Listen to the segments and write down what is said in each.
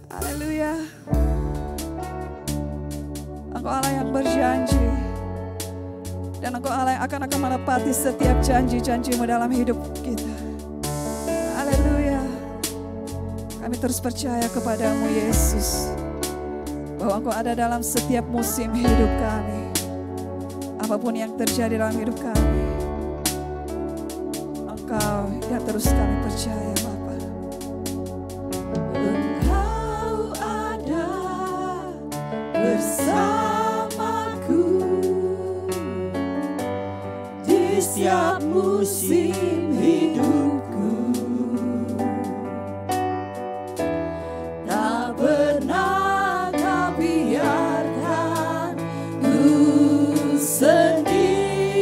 Haleluya. Engkau Allah yang berjanji, dan Engkau Allah yang akan menepati setiap janji-janji-Mu dalam hidup kita. Haleluya. Kami terus percaya kepadamu Yesus, bahwa Engkau ada dalam setiap musim hidup kami. Apapun yang terjadi dalam hidup kami, Engkau yang terus kami percaya Bapa. Engkau ada bersamaku di setiap musim hidupku. Tak pernah Kau biarkan ku sendiri,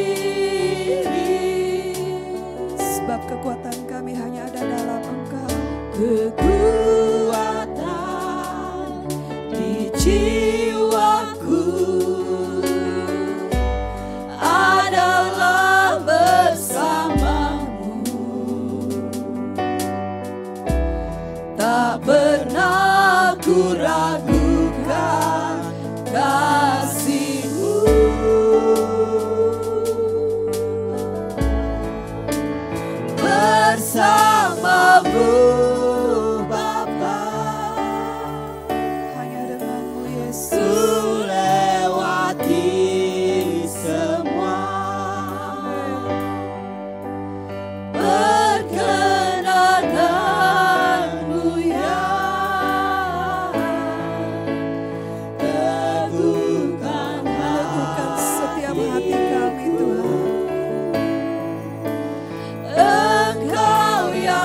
sebab kekuatan kami hanya ada dalam Engkau. Kekuatan di jiwaku adalah bersamamu. Tak pernah ku ragukan kasih-Mu. Bersamamu Bapa, hanya denganmu Yesus ku lewati semua. Perkenanmu ya, teguhkan setiap hati kami Tuhan. Engkau yang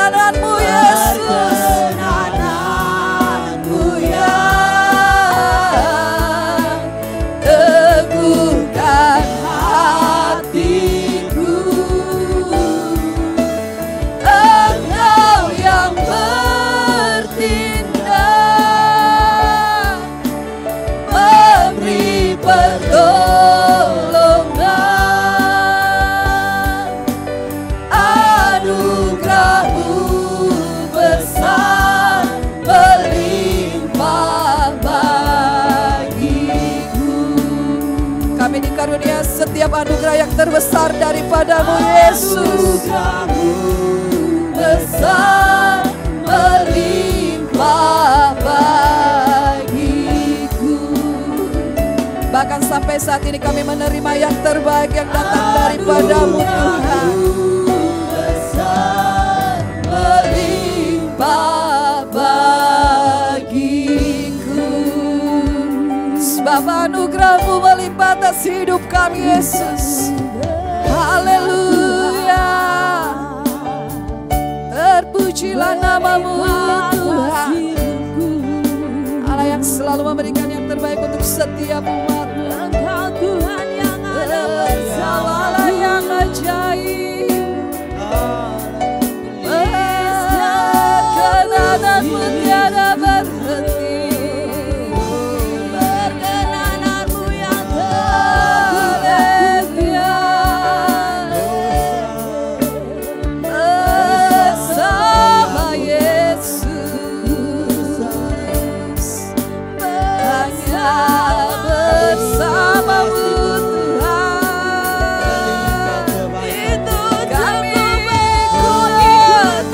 perkenanan-Mu Yesus. Perkenanan-Mu yang teguhkan hatiku. Engkau yang bertindak, memberi pertolongan. Anugerah-Mu besar melimpah bagiku. Kami dikarunia setiap anugerah yang terbesar daripada-Mu Yesus. Anugerah-Mu besar melimpah bagiku. Bahkan sampai saat ini kami menerima yang terbaik yang datang daripada-Mu Tuhan. Besar melimpah bagiku. Sebab anugerah-Mu melimpah atas hidup kami Yesus. Haleluya. Terpujilah nama-Mu Tuhan, Allah yang selalu memberikan yang terbaik untuk setiap umat. Engkau Tuhan yang ada bersama, Allah yang ajaib. Perkenanan-Mu tiada berhenti. Perkenanan-Mu yang haleluya. Bersama Yesus, hanya bersama-Mu Tuhan. Itu kami ikut,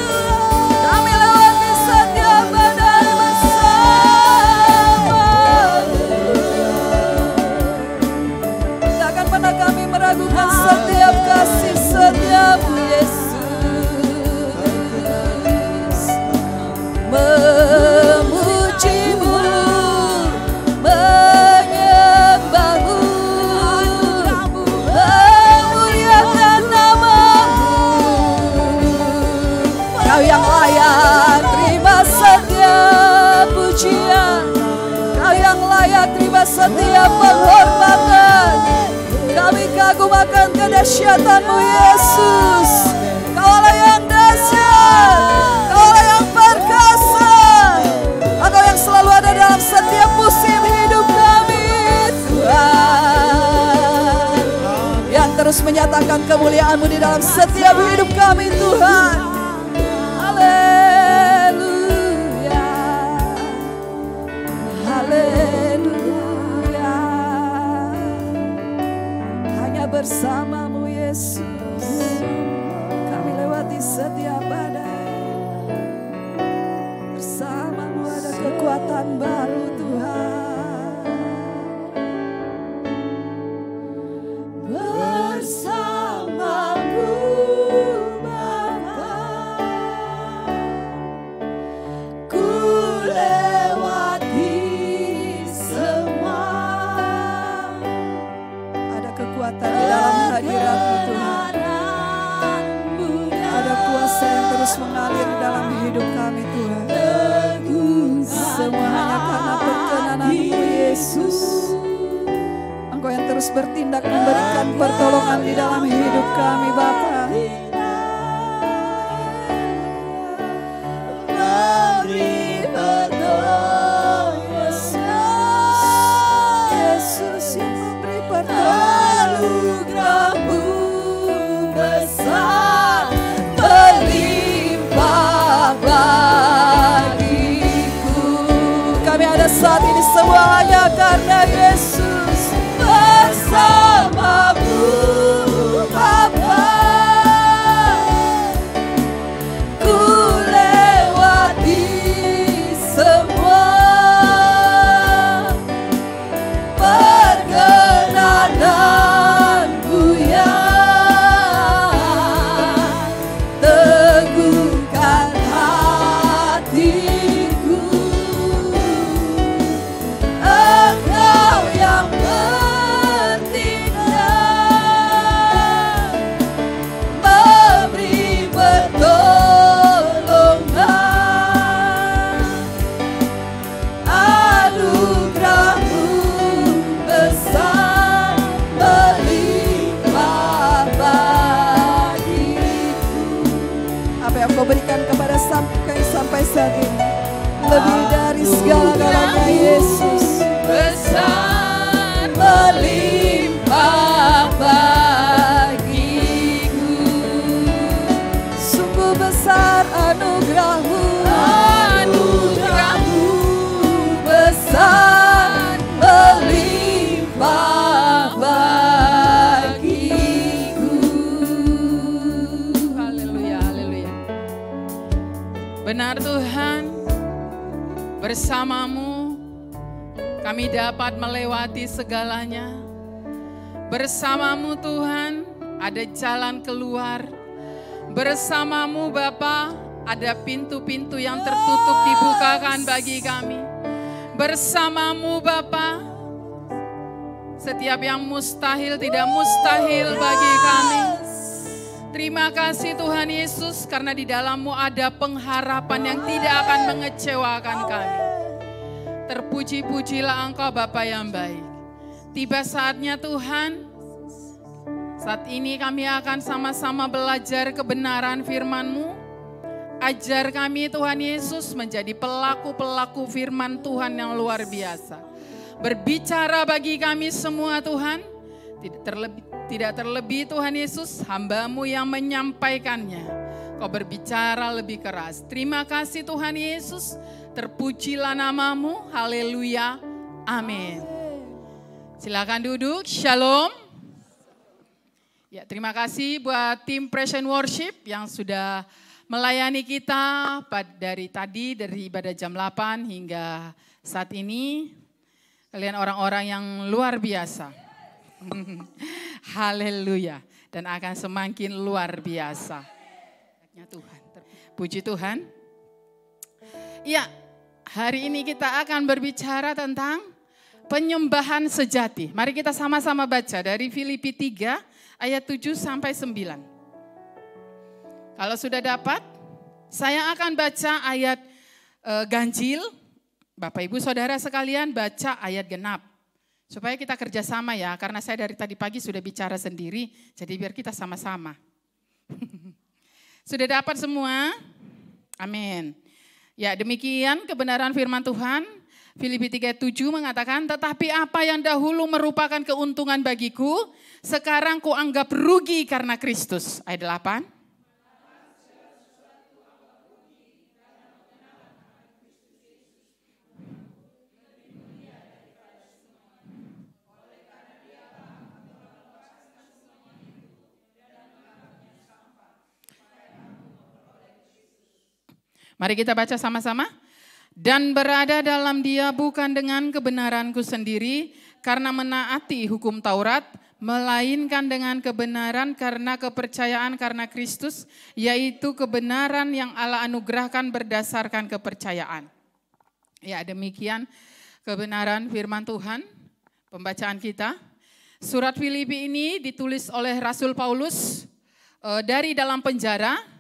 kami lewati setiap badai bersama-Mu. Takkan pernah kami meragukan setiap kasih setiap-Mu Yesus. Memuji-Mu, menyembah-Mu, memuliakan nama-Mu. Kau yang layak terima setiap pujian, Kau yang layak terima setiap penghormatan. Kami kagum akan kedahsyatan-Mu Yesus. Kau Allah yang dahsyat, Kau Allah yang perkasa, Engkau yang selalu ada dalam setiap musim hidup kami Tuhan, yang terus menyatakan kemuliaan-Mu di dalam setiap hidup kami Tuhan. Haleluya, haleluya. Hanya bersama-Mu Yesus kami lewati setiap badai. Bersama-Mu ada kekuatan baru Tuhan. Bersama-Mu Bapa, ku lewati semua. Ada kekuatan di dalam hadirat-Mu Tuhan. Ada kuasa yang terus mengalir dalam hidup kami Tuhan. Semua hanya karena perkenanan-Mu Yesus. Engkau yang terus bertindak memberikan pertolongan di dalam hidup kami Bapa. Beri pertolongan Yesus yang memberi pertolongan. Anugerah-Mu besar melimpah bagiku. Kami ada saat ini semua hanya karena Yesus. Bersama-Mu Bapa, ku lewati semua. Perkenanan-Mu yang teguhkan hatiku. Engkau yang Kami dapat melewati segalanya. Bersamamu Tuhan ada jalan keluar. Bersamamu Bapa ada pintu-pintu yang tertutup dibukakan bagi kami. Bersamamu Bapa, setiap yang mustahil tidak mustahil bagi kami. Terima kasih Tuhan Yesus, karena di dalam-Mu ada pengharapan yang tidak akan mengecewakan kami. Terpuji-pujilah Engkau Bapa yang baik. Tiba saatnya Tuhan, saat ini kami akan sama-sama belajar kebenaran firman-Mu. Ajar kami Tuhan Yesus menjadi pelaku-pelaku firman Tuhan yang luar biasa. Berbicara bagi kami semua Tuhan, tidak terlebih Tuhan Yesus, hamba-Mu yang menyampaikannya. Kau berbicara lebih keras. Terima kasih Tuhan Yesus, terpujilah nama-Mu, haleluya, amin. Silakan duduk, shalom. Ya, terima kasih buat tim Praise and Worship yang sudah melayani kita dari ibadah jam 8 hingga saat ini. Kalian orang-orang yang luar biasa. Haleluya. Dan akan semakin luar biasa. Tuhan. Puji Tuhan. Ya, hari ini kita akan berbicara tentang penyembahan sejati. Mari kita sama-sama baca dari Filipi 3 ayat 7 sampai 9. Kalau sudah dapat, saya akan baca ayat ganjil. Bapak Ibu Saudara sekalian baca ayat genap. Supaya kita kerjasama ya, karena saya dari tadi pagi sudah bicara sendiri, jadi biar kita sama-sama. Sudah dapat semua? Amin. Ya, demikian kebenaran firman Tuhan. Filipi 3:7 mengatakan, tetapi apa yang dahulu merupakan keuntungan bagiku, sekarang kuanggap rugi karena Kristus. Ayat 8. Mari kita baca sama-sama. Dan berada dalam Dia bukan dengan kebenaranku sendiri karena menaati hukum Taurat, melainkan dengan kebenaran karena kepercayaan karena Kristus, yaitu kebenaran yang Allah anugerahkan berdasarkan kepercayaan. Ya, demikian kebenaran firman Tuhan, pembacaan kita. Surat Filipi ini ditulis oleh Rasul Paulus dari dalam penjara.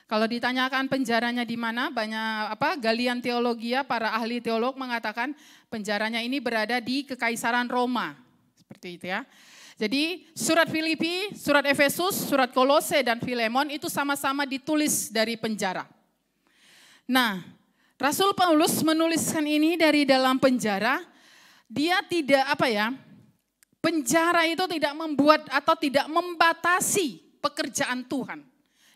Kalau ditanyakan penjaranya di mana, banyak galian teologia, para ahli teolog mengatakan penjaranya ini berada di Kekaisaran Roma. Seperti itu ya. Jadi surat Filipi, surat Efesus, surat Kolose dan Filemon itu sama-sama ditulis dari penjara. Nah, Rasul Paulus menuliskan ini dari dalam penjara. Dia tidak penjara itu tidak membuat atau tidak membatasi pekerjaan Tuhan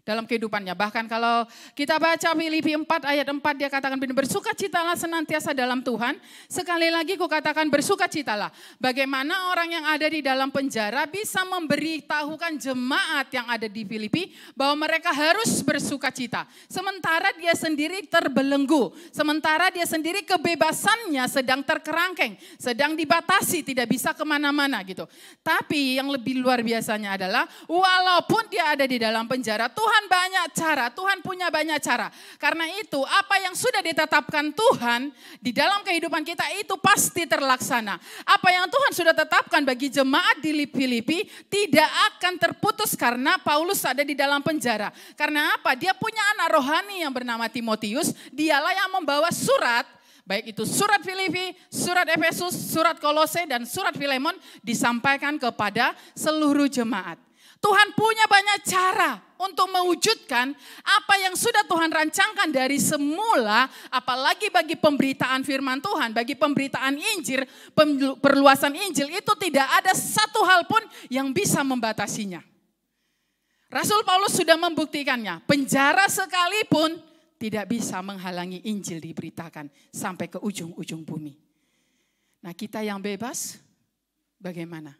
dalam kehidupannya. Bahkan kalau kita baca Filipi 4 ayat 4 dia katakan bersukacitalah senantiasa dalam Tuhan. Sekali lagi kukatakan bersukacitalah. Bagaimana orang yang ada di dalam penjara bisa memberitahukan jemaat yang ada di Filipi bahwa mereka harus bersukacita. Sementara dia sendiri terbelenggu. Sementara dia sendiri kebebasannya sedang terkerangkeng. Sedang dibatasi, tidak bisa kemana-mana gitu. Tapi yang lebih luar biasanya adalah walaupun dia ada di dalam penjara, Tuhan punya banyak cara. Karena itu apa yang sudah ditetapkan Tuhan di dalam kehidupan kita itu pasti terlaksana. Apa yang Tuhan sudah tetapkan bagi jemaat di Filipi tidak akan terputus karena Paulus ada di dalam penjara. Karena apa? Dia punya anak rohani yang bernama Timotius. Dialah yang membawa surat, baik itu surat Filipi, surat Efesus, surat Kolose dan surat Filemon disampaikan kepada seluruh jemaat. Tuhan punya banyak cara untuk mewujudkan apa yang sudah Tuhan rancangkan dari semula, apalagi bagi pemberitaan firman Tuhan, bagi pemberitaan Injil, perluasan Injil itu tidak ada satu hal pun yang bisa membatasinya. Rasul Paulus sudah membuktikannya, penjara sekalipun tidak bisa menghalangi Injil diberitakan sampai ke ujung-ujung bumi. Nah, kita yang bebas bagaimana?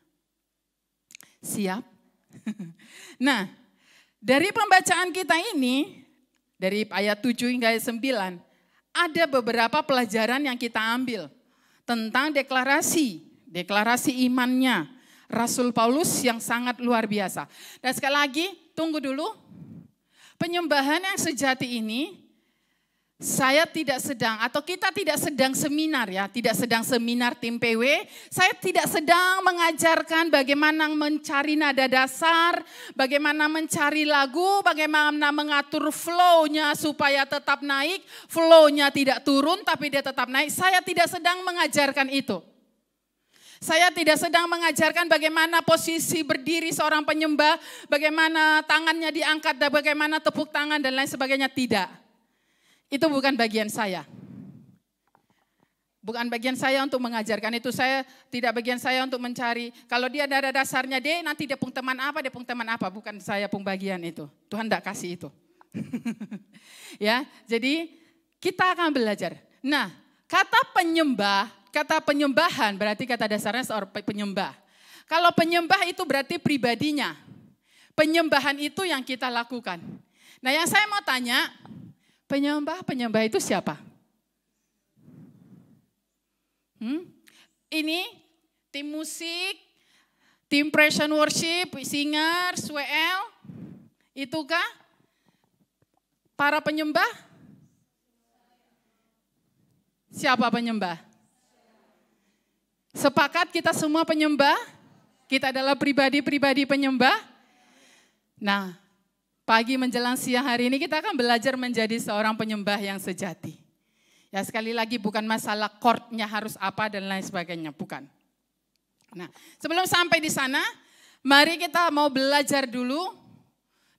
Siap? Nah, dari pembacaan kita ini, dari ayat 7 hingga ayat 9, ada beberapa pelajaran yang kita ambil tentang deklarasi imannya Rasul Paulus yang sangat luar biasa. Dan sekali lagi, tunggu dulu. Penyembahan yang sejati ini, saya tidak sedang, atau kita tidak sedang seminar ya, tidak sedang seminar tim PW. Saya tidak sedang mengajarkan bagaimana mencari nada dasar, bagaimana mencari lagu, bagaimana mengatur flow-nya supaya tetap naik, flow-nya tidak turun tapi dia tetap naik. Saya tidak sedang mengajarkan itu. Saya tidak sedang mengajarkan bagaimana posisi berdiri seorang penyembah, bagaimana tangannya diangkat, dan bagaimana tepuk tangan dan lain sebagainya, tidak. Itu bukan bagian saya. Bukan bagian saya untuk mengajarkan itu. Tidak bagian saya untuk mencari. Kalau dia ada dasarnya, nanti dia pung teman apa. Bukan saya pung bagian itu. Tuhan tidak kasih itu. Ya, jadi kita akan belajar. Nah, kata penyembahan berarti kata dasarnya seorang penyembah. Kalau penyembah itu berarti pribadinya. Penyembahan itu yang kita lakukan. Nah, yang saya mau tanya, penyembah itu siapa? Ini tim musik, tim praise and worship, singers, WL, itukah para penyembah? Siapa penyembah? Sepakat kita semua penyembah? Kita adalah pribadi-pribadi penyembah? Nah, pagi menjelang siang hari ini kita akan belajar menjadi seorang penyembah yang sejati. Ya, sekali lagi bukan masalah chordnya harus apa dan lain sebagainya, bukan. Nah, sebelum sampai di sana, mari kita mau belajar dulu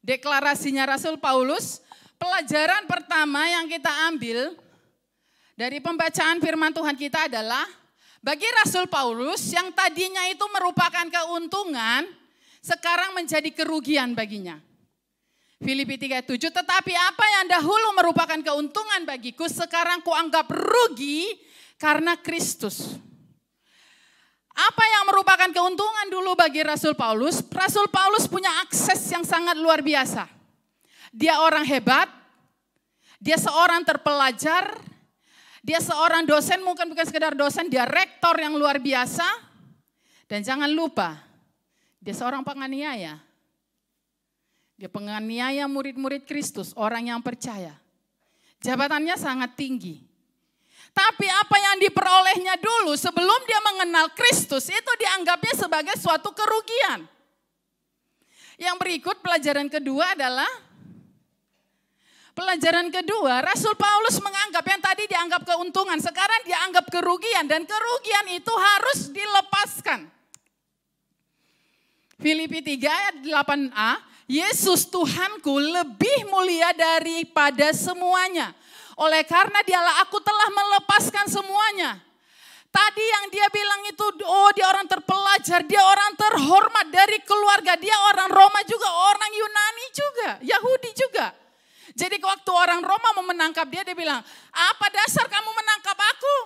deklarasinya Rasul Paulus. Pelajaran pertama yang kita ambil dari pembacaan firman Tuhan kita adalah bagi Rasul Paulus yang tadinya itu merupakan keuntungan, sekarang menjadi kerugian baginya. Filipi 3:7, tetapi apa yang dahulu merupakan keuntungan bagiku, sekarang kuanggap rugi karena Kristus. Apa yang merupakan keuntungan dulu bagi Rasul Paulus? Rasul Paulus punya akses yang sangat luar biasa. Dia orang hebat, dia seorang terpelajar, dia seorang dosen, bukan sekedar dosen, dia rektor yang luar biasa. Dan jangan lupa, dia seorang penganiaya. Dia penganiaya murid-murid Kristus, orang yang percaya. Jabatannya sangat tinggi. Tapi apa yang diperolehnya dulu sebelum dia mengenal Kristus itu dianggapnya sebagai suatu kerugian. Yang berikut pelajaran kedua adalah, Rasul Paulus menganggap yang tadi dianggap keuntungan, sekarang dianggap kerugian, dan kerugian itu harus dilepaskan. Filipi 3 ayat 8a, Yesus Tuhanku lebih mulia daripada semuanya. Oleh karena dialah aku telah melepaskan semuanya. Tadi yang dia bilang itu, dia orang terpelajar, dia orang terhormat dari keluarga, dia orang Roma juga, orang Yunani juga, Yahudi juga. Jadi waktu orang Roma mau menangkap dia bilang, apa dasar kamu menangkap aku?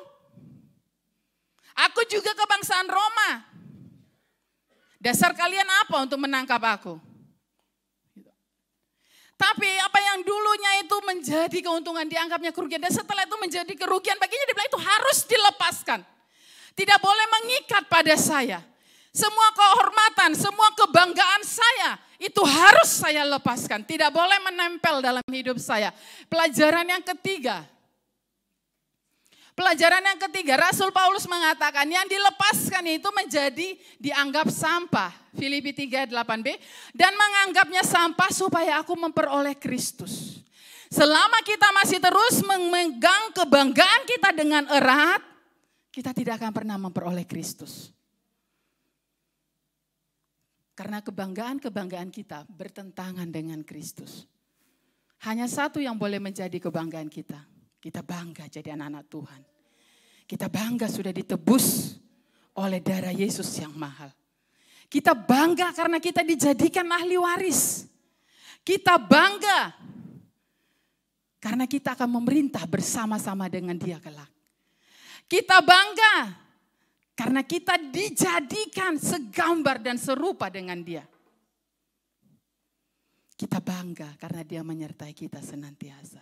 Aku juga kebangsaan Roma. Dasar kalian apa untuk menangkap aku? Tapi apa yang dulunya itu menjadi keuntungan dianggapnya kerugian. Dan setelah itu menjadi kerugian baginya, dia bilang itu harus dilepaskan. Tidak boleh mengikat pada saya. Semua kehormatan, semua kebanggaan saya itu harus saya lepaskan. Tidak boleh menempel dalam hidup saya. Pelajaran yang ketiga, Rasul Paulus mengatakan yang dilepaskan itu menjadi dianggap sampah. Filipi 3:8b, dan menganggapnya sampah supaya aku memperoleh Kristus. Selama kita masih terus memegang kebanggaan kita dengan erat, kita tidak akan pernah memperoleh Kristus. Karena kebanggaan kita bertentangan dengan Kristus. Hanya satu yang boleh menjadi kebanggaan kita. Kita bangga jadi anak-anak Tuhan. Kita bangga sudah ditebus oleh darah Yesus yang mahal. Kita bangga karena kita dijadikan ahli waris. Kita bangga karena kita akan memerintah bersama-sama dengan Dia kelak. Kita bangga karena kita dijadikan segambar dan serupa dengan Dia. Kita bangga karena Dia menyertai kita senantiasa.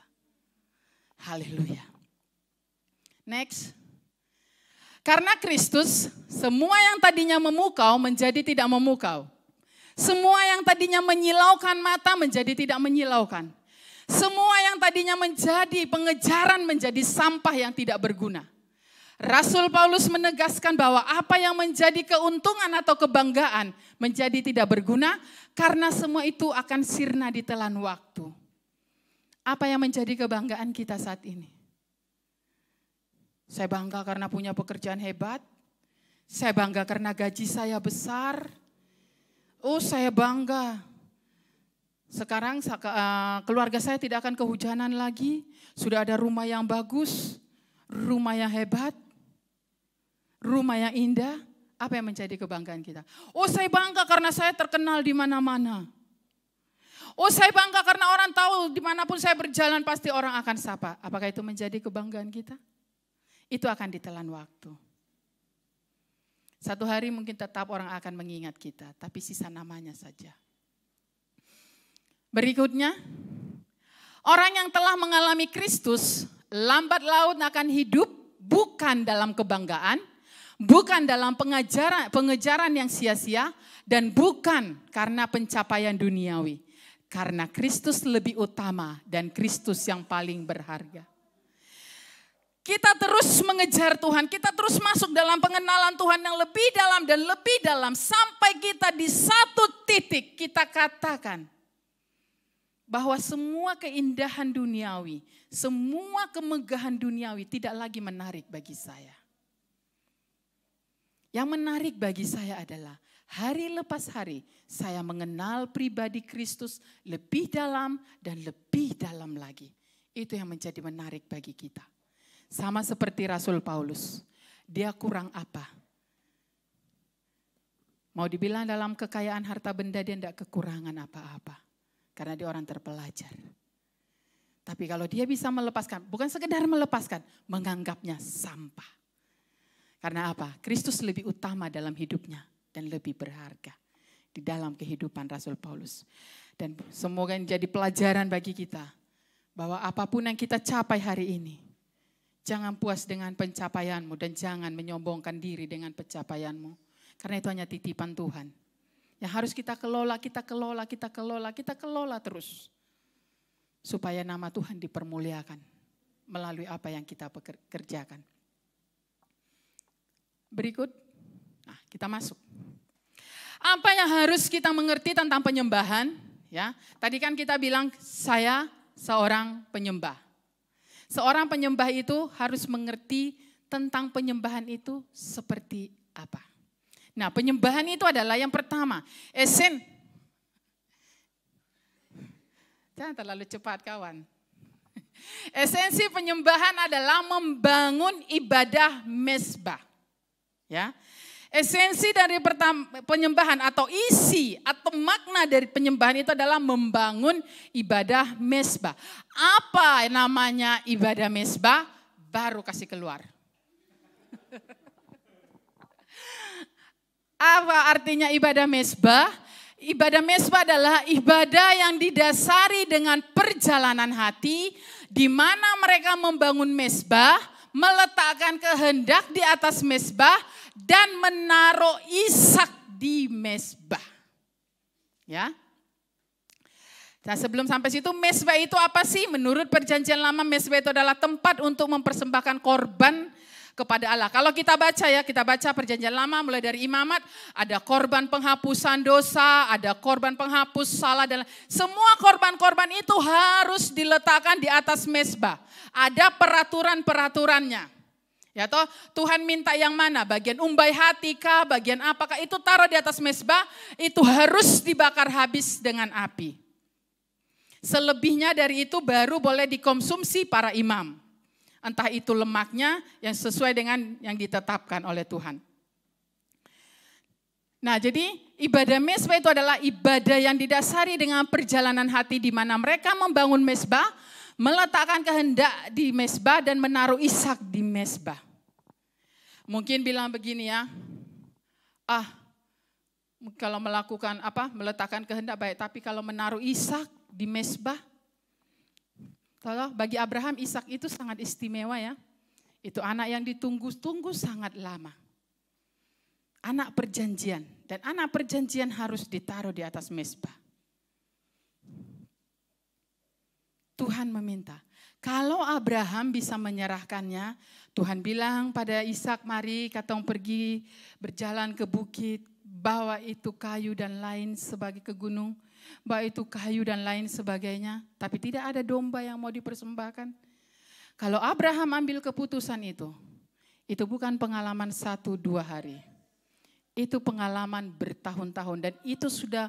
Haleluya. Next. Karena Kristus, semua yang tadinya memukau menjadi tidak memukau. Semua yang tadinya menyilaukan mata menjadi tidak menyilaukan. Semua yang tadinya menjadi pengejaran menjadi sampah yang tidak berguna. Rasul Paulus menegaskan bahwa apa yang menjadi keuntungan atau kebanggaan menjadi tidak berguna karena semua itu akan sirna ditelan waktu. Apa yang menjadi kebanggaan kita saat ini? Saya bangga karena punya pekerjaan hebat. Saya bangga karena gaji saya besar. Oh, saya bangga. Sekarang keluarga saya tidak akan kehujanan lagi. Sudah ada rumah yang bagus, rumah yang hebat, rumah yang indah. Apa yang menjadi kebanggaan kita? Oh, saya bangga karena saya terkenal di mana-mana. Oh, saya bangga karena orang tahu dimanapun saya berjalan pasti orang akan sapa. Apakah itu menjadi kebanggaan kita? Itu akan ditelan waktu. Satu hari mungkin tetap orang akan mengingat kita, tapi sisa namanya saja. Berikutnya, orang yang telah mengalami Kristus, lambat laun akan hidup bukan dalam kebanggaan, bukan dalam pengejaran yang sia-sia, dan bukan karena pencapaian duniawi. Karena Kristus lebih utama dan Kristus yang paling berharga. Kita terus mengejar Tuhan, kita terus masuk dalam pengenalan Tuhan yang lebih dalam dan lebih dalam. Sampai kita di satu titik kita katakan bahwa semua keindahan duniawi, semua kemegahan duniawi tidak lagi menarik bagi saya. Yang menarik bagi saya adalah hari lepas hari saya mengenal pribadi Kristus lebih dalam dan lebih dalam lagi. Itu yang menjadi menarik bagi kita. Sama seperti Rasul Paulus, dia kurang apa? Mau dibilang dalam kekayaan harta benda dia tidak kekurangan apa-apa. Karena dia orang terpelajar. Tapi kalau dia bisa melepaskan, bukan sekedar melepaskan, menganggapnya sampah. Karena apa? Kristus lebih utama dalam hidupnya dan lebih berharga di dalam kehidupan Rasul Paulus. Dan semoga menjadi pelajaran bagi kita bahwa apapun yang kita capai hari ini, jangan puas dengan pencapaianmu dan jangan menyombongkan diri dengan pencapaianmu. Karena itu hanya titipan Tuhan. Yang harus kita kelola, kita kelola, kita kelola, kita kelola terus. Supaya nama Tuhan dipermuliakan melalui apa yang kita kerjakan. Berikut, kita masuk. Apa yang harus kita mengerti tentang penyembahan? Ya, tadi kan kita bilang saya seorang penyembah. Seorang penyembah itu harus mengerti tentang penyembahan itu seperti apa. Nah, penyembahan itu adalah yang pertama, jangan terlalu cepat kawan. Esensi penyembahan adalah membangun ibadah mezbah. Ya. Esensi dari penyembahan atau isi atau makna dari penyembahan itu adalah membangun ibadah mezbah. Apa namanya ibadah mezbah? Baru kasih keluar. Apa artinya ibadah mezbah? Ibadah mezbah adalah ibadah yang didasari dengan perjalanan hati, di mana mereka membangun mezbah, meletakkan kehendak di atas mezbah, dan menaruh Ishak di mezbah. Ya. Nah, sebelum sampai situ, mezbah itu apa sih? Menurut Perjanjian Lama, mezbah itu adalah tempat untuk mempersembahkan korban kepada Allah. Kalau kita baca ya, kita baca Perjanjian Lama mulai dari imamat, ada korban penghapusan dosa, ada korban penghapus salah, dan semua korban-korban itu harus diletakkan di atas mezbah. Ada peraturan-peraturannya. Ya toh, Tuhan minta yang mana? Bagian umbai hati kah? Bagian apakah? Itu taruh di atas mezbah, itu harus dibakar habis dengan api. Selebihnya dari itu baru boleh dikonsumsi para imam. Entah itu lemaknya yang sesuai dengan yang ditetapkan oleh Tuhan. Nah, jadi ibadah mezbah itu adalah ibadah yang didasari dengan perjalanan hati di mana mereka membangun mezbah, meletakkan kehendak di mezbah dan menaruh Ishak di mezbah. Mungkin bilang begini ya, kalau melakukan meletakkan kehendak baik, tapi kalau menaruh Ishak di mezbah, bagi Abraham Ishak itu sangat istimewa ya. Itu anak yang ditunggu-tunggu sangat lama. Anak perjanjian. Dan anak perjanjian harus ditaruh di atas mezbah. Tuhan meminta. Kalau Abraham bisa menyerahkannya, Tuhan bilang pada Ishak, mari katong pergi berjalan ke bukit, bawa itu kayu dan lain sebagai ke gunung, bawa itu kayu dan lain sebagainya. Tapi tidak ada domba yang mau dipersembahkan. Kalau Abraham ambil keputusan itu bukan pengalaman 1-2 hari. Itu pengalaman bertahun-tahun dan itu sudah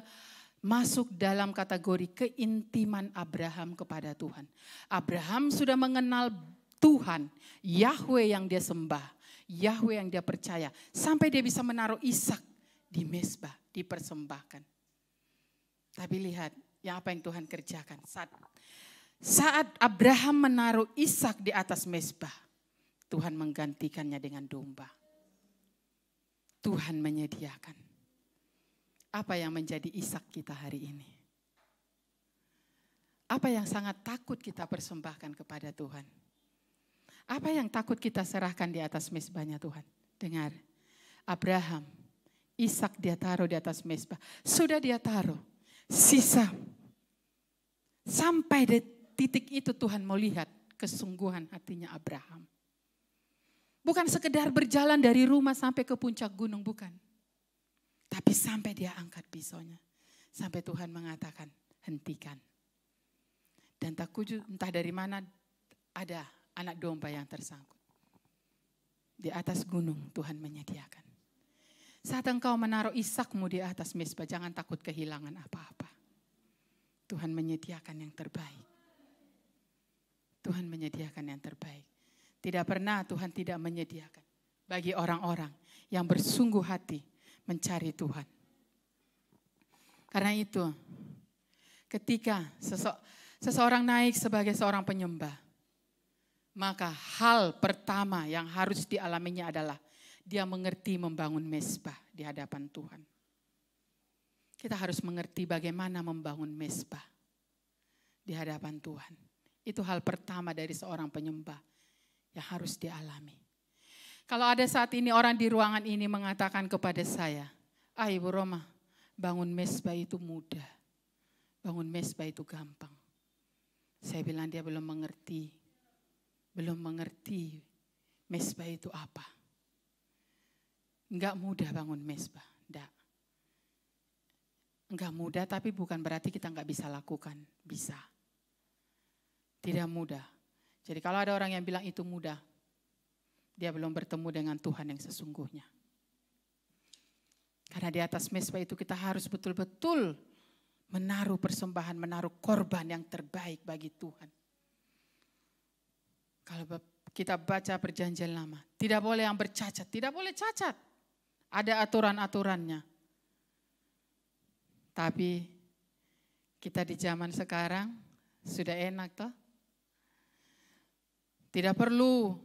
masuk dalam kategori keintiman Abraham kepada Tuhan. Abraham sudah mengenal Tuhan, Yahweh yang dia sembah, Yahweh yang dia percaya. Sampai dia bisa menaruh Ishak di mezbah, dipersembahkan. Tapi lihat yang apa yang Tuhan kerjakan. Saat Abraham menaruh Ishak di atas mezbah, Tuhan menggantikannya dengan domba. Tuhan menyediakan. Apa yang menjadi Ishak kita hari ini? Apa yang sangat takut kita persembahkan kepada Tuhan? Apa yang takut kita serahkan di atas mezbahnya Tuhan? Dengar, Abraham, Ishak dia taruh di atas mezbah. Sudah dia taruh, sisa. Sampai di titik itu Tuhan mau lihat kesungguhan hatinya Abraham. Bukan sekedar berjalan dari rumah sampai ke puncak gunung, bukan. Tapi sampai dia angkat pisaunya. Sampai Tuhan mengatakan, hentikan. Dan tak kujud entah dari mana ada anak domba yang tersangkut. Di atas gunung Tuhan menyediakan. Saat engkau menaruh Ishakmu di atas mezbah, jangan takut kehilangan apa-apa. Tuhan menyediakan yang terbaik. Tuhan menyediakan yang terbaik. Tidak pernah Tuhan tidak menyediakan. Bagi orang-orang yang bersungguh hati mencari Tuhan. Karena itu, ketika seseorang naik sebagai seorang penyembah, maka hal pertama yang harus dialaminya adalah dia mengerti membangun mezbah di hadapan Tuhan. Kita harus mengerti bagaimana membangun mezbah di hadapan Tuhan. Itu hal pertama dari seorang penyembah yang harus dialami. Kalau ada saat ini orang di ruangan ini mengatakan kepada saya, Ibu Roma, bangun mezbah itu mudah. Bangun mezbah itu gampang. Saya bilang dia belum mengerti. Belum mengerti mezbah itu apa. Enggak mudah bangun mezbah. Enggak mudah tapi bukan berarti kita enggak bisa lakukan. Bisa. Tidak mudah. Jadi kalau ada orang yang bilang itu mudah, dia belum bertemu dengan Tuhan yang sesungguhnya. Karena di atas mezbah itu kita harus betul-betul menaruh persembahan, menaruh korban yang terbaik bagi Tuhan. Kalau kita baca perjanjian lama, tidak boleh yang bercacat, tidak boleh cacat. Ada aturan-aturannya. Tapi kita di zaman sekarang sudah enak toh. Tidak perlu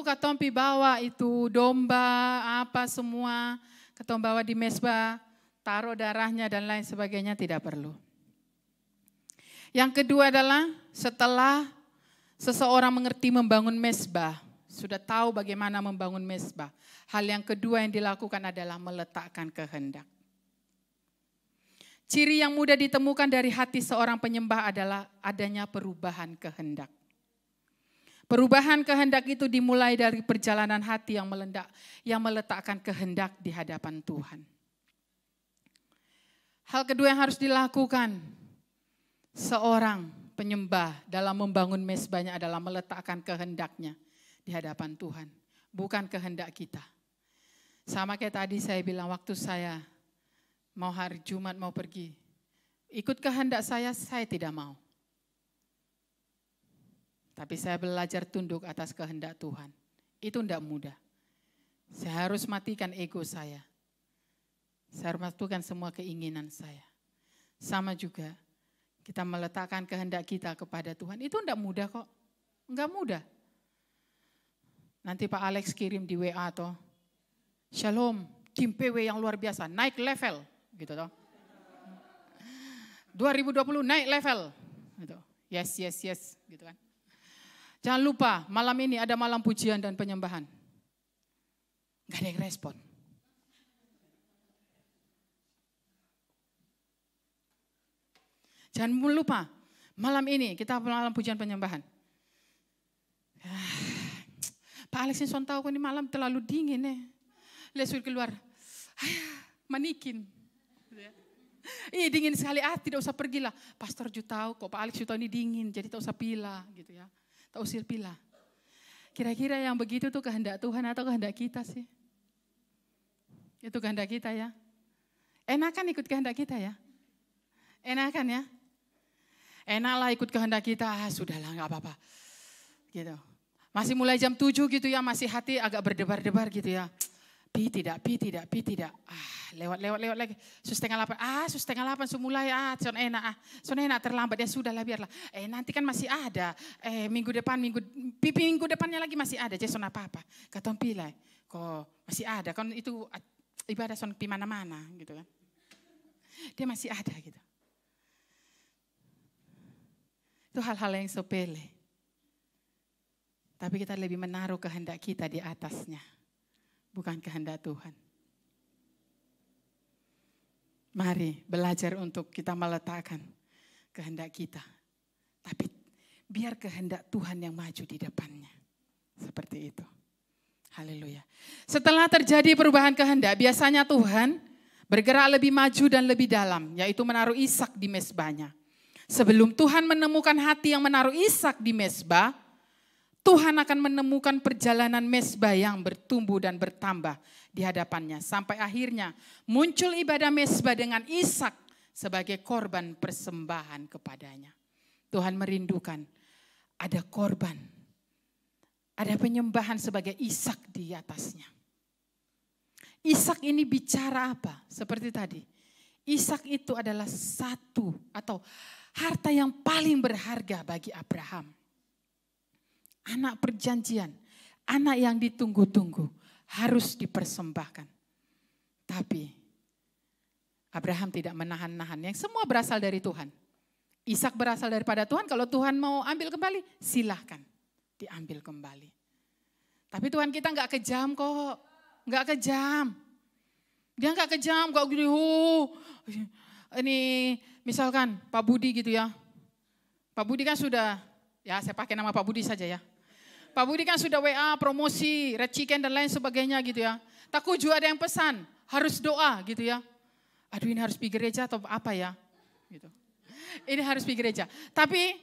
katong pi bawa itu domba apa semua, katong bawa di mezbah, taruh darahnya dan lain sebagainya, tidak perlu. Yang kedua adalah setelah seseorang mengerti membangun mezbah, sudah tahu bagaimana membangun mezbah, hal yang kedua yang dilakukan adalah meletakkan kehendak. Ciri yang mudah ditemukan dari hati seorang penyembah adalah adanya perubahan kehendak. Perubahan kehendak itu dimulai dari perjalanan hati yang meletakkan kehendak di hadapan Tuhan. Hal kedua yang harus dilakukan seorang penyembah dalam membangun mezbahnya adalah meletakkan kehendaknya di hadapan Tuhan. Bukan kehendak kita. Sama kayak tadi saya bilang waktu saya mau hari Jumat mau pergi. Ikut kehendak saya tidak mau. Tapi saya belajar tunduk atas kehendak Tuhan. Itu tidak mudah. Saya harus matikan ego saya. Saya harus matikan semua keinginan saya. Sama juga kita meletakkan kehendak kita kepada Tuhan. Itu tidak mudah kok. Enggak mudah. Nanti Pak Alex kirim di WA toh. Shalom, tim PW yang luar biasa, naik level. Gitu toh. 2020 naik level. Gitu. Yes. Gitu kan. Jangan lupa, malam ini ada malam pujian dan penyembahan. Gak ada yang respon. Jangan lupa, malam ini kita malam pujian penyembahan. Pak Alex ini tahu kok ini malam terlalu dingin ya. Lihat suruh keluar, manikin. Dingin sekali, tidak usah pergilah. Pastor Ju tahu kok Pak Alex tahu ini dingin, jadi tak usah pilih gitu ya. Tak usir pilih. Kira-kira yang begitu tuh kehendak Tuhan atau kehendak kita sih? Itu kehendak kita ya. Enakan ikut kehendak kita ya. Enakan ya. Enaklah ikut kehendak kita, sudahlah nggak apa-apa. Gitu. Masih mulai jam 7 gitu ya, masih hati agak berdebar-debar gitu ya. Pi tidak. Lewat lagi. Setengah 8, setengah 8 semulai, son enak terlambat ya sudahlah biarlah. Nanti kan masih ada, minggu depannya lagi masih ada, jadi son apa-apa. Katong pilih, kok masih ada, kan itu ibadah son pi mana-mana gitu kan. Dia masih ada gitu. Itu hal-hal yang sepele. Tapi kita lebih menaruh kehendak kita di atasnya. Bukan kehendak Tuhan. Mari belajar untuk kita meletakkan kehendak kita. Tapi biar kehendak Tuhan yang maju di depannya. Seperti itu. Haleluya. Setelah terjadi perubahan kehendak, biasanya Tuhan bergerak lebih maju dan lebih dalam. Yaitu menaruh Ishak di mezbahnya. Sebelum Tuhan menemukan hati yang menaruh Ishak di mezbah, Tuhan akan menemukan perjalanan mezbah yang bertumbuh dan bertambah di hadapannya. Sampai akhirnya muncul ibadah mezbah dengan Ishak sebagai korban persembahan kepadanya. Tuhan merindukan ada korban, ada penyembahan sebagai Ishak di atasnya. Ishak ini bicara apa? Seperti tadi, Ishak itu adalah satu atau harta yang paling berharga bagi Abraham. Anak perjanjian, anak yang ditunggu-tunggu harus dipersembahkan. Tapi Abraham tidak menahan-nahan, yang semua berasal dari Tuhan. Ishak berasal daripada Tuhan, kalau Tuhan mau ambil kembali, silahkan diambil kembali. Tapi Tuhan kita gak kejam kok, gak kejam. Dia gak kejam, gak gini, ini misalkan Pak Budi gitu ya. Pak Budi kan sudah, ya saya pakai nama Pak Budi saja ya. Pak Budi kan sudah WA, promosi, red chicken dan lain sebagainya gitu ya. Takut juga ada yang pesan, harus doa gitu ya. Aduh ini harus pergi gereja atau apa ya. Gitu. Ini harus pergi gereja. Tapi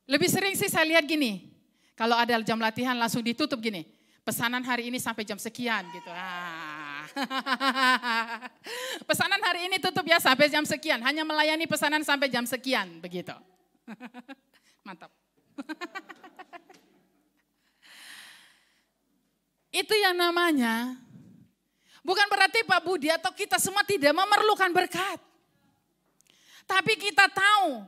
lebih sering sih saya lihat gini. Kalau ada jam latihan langsung ditutup gini. Pesanan hari ini sampai jam sekian gitu. Pesanan hari ini tutup ya sampai jam sekian. Hanya melayani pesanan sampai jam sekian begitu. Mantap. Itu yang namanya, bukan berarti Pak Budi atau kita semua tidak memerlukan berkat. Tapi kita tahu,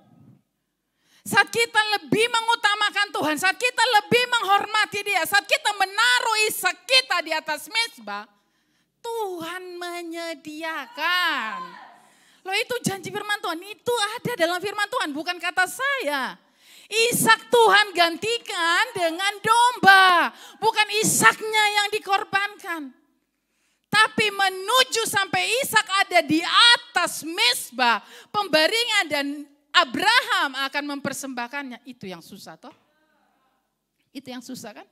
saat kita lebih mengutamakan Tuhan, saat kita lebih menghormati Dia, saat kita menaruh Ishak kita di atas mezbah, Tuhan menyediakan. Loh itu janji firman Tuhan, itu ada dalam firman Tuhan, bukan kata saya. Ishak Tuhan gantikan dengan domba. Bukan Ishaknya yang dikorbankan. Tapi menuju sampai Ishak ada di atas mezbah. Pembaringan dan Abraham akan mempersembahkannya. Itu yang susah toh. Itu yang susah kan.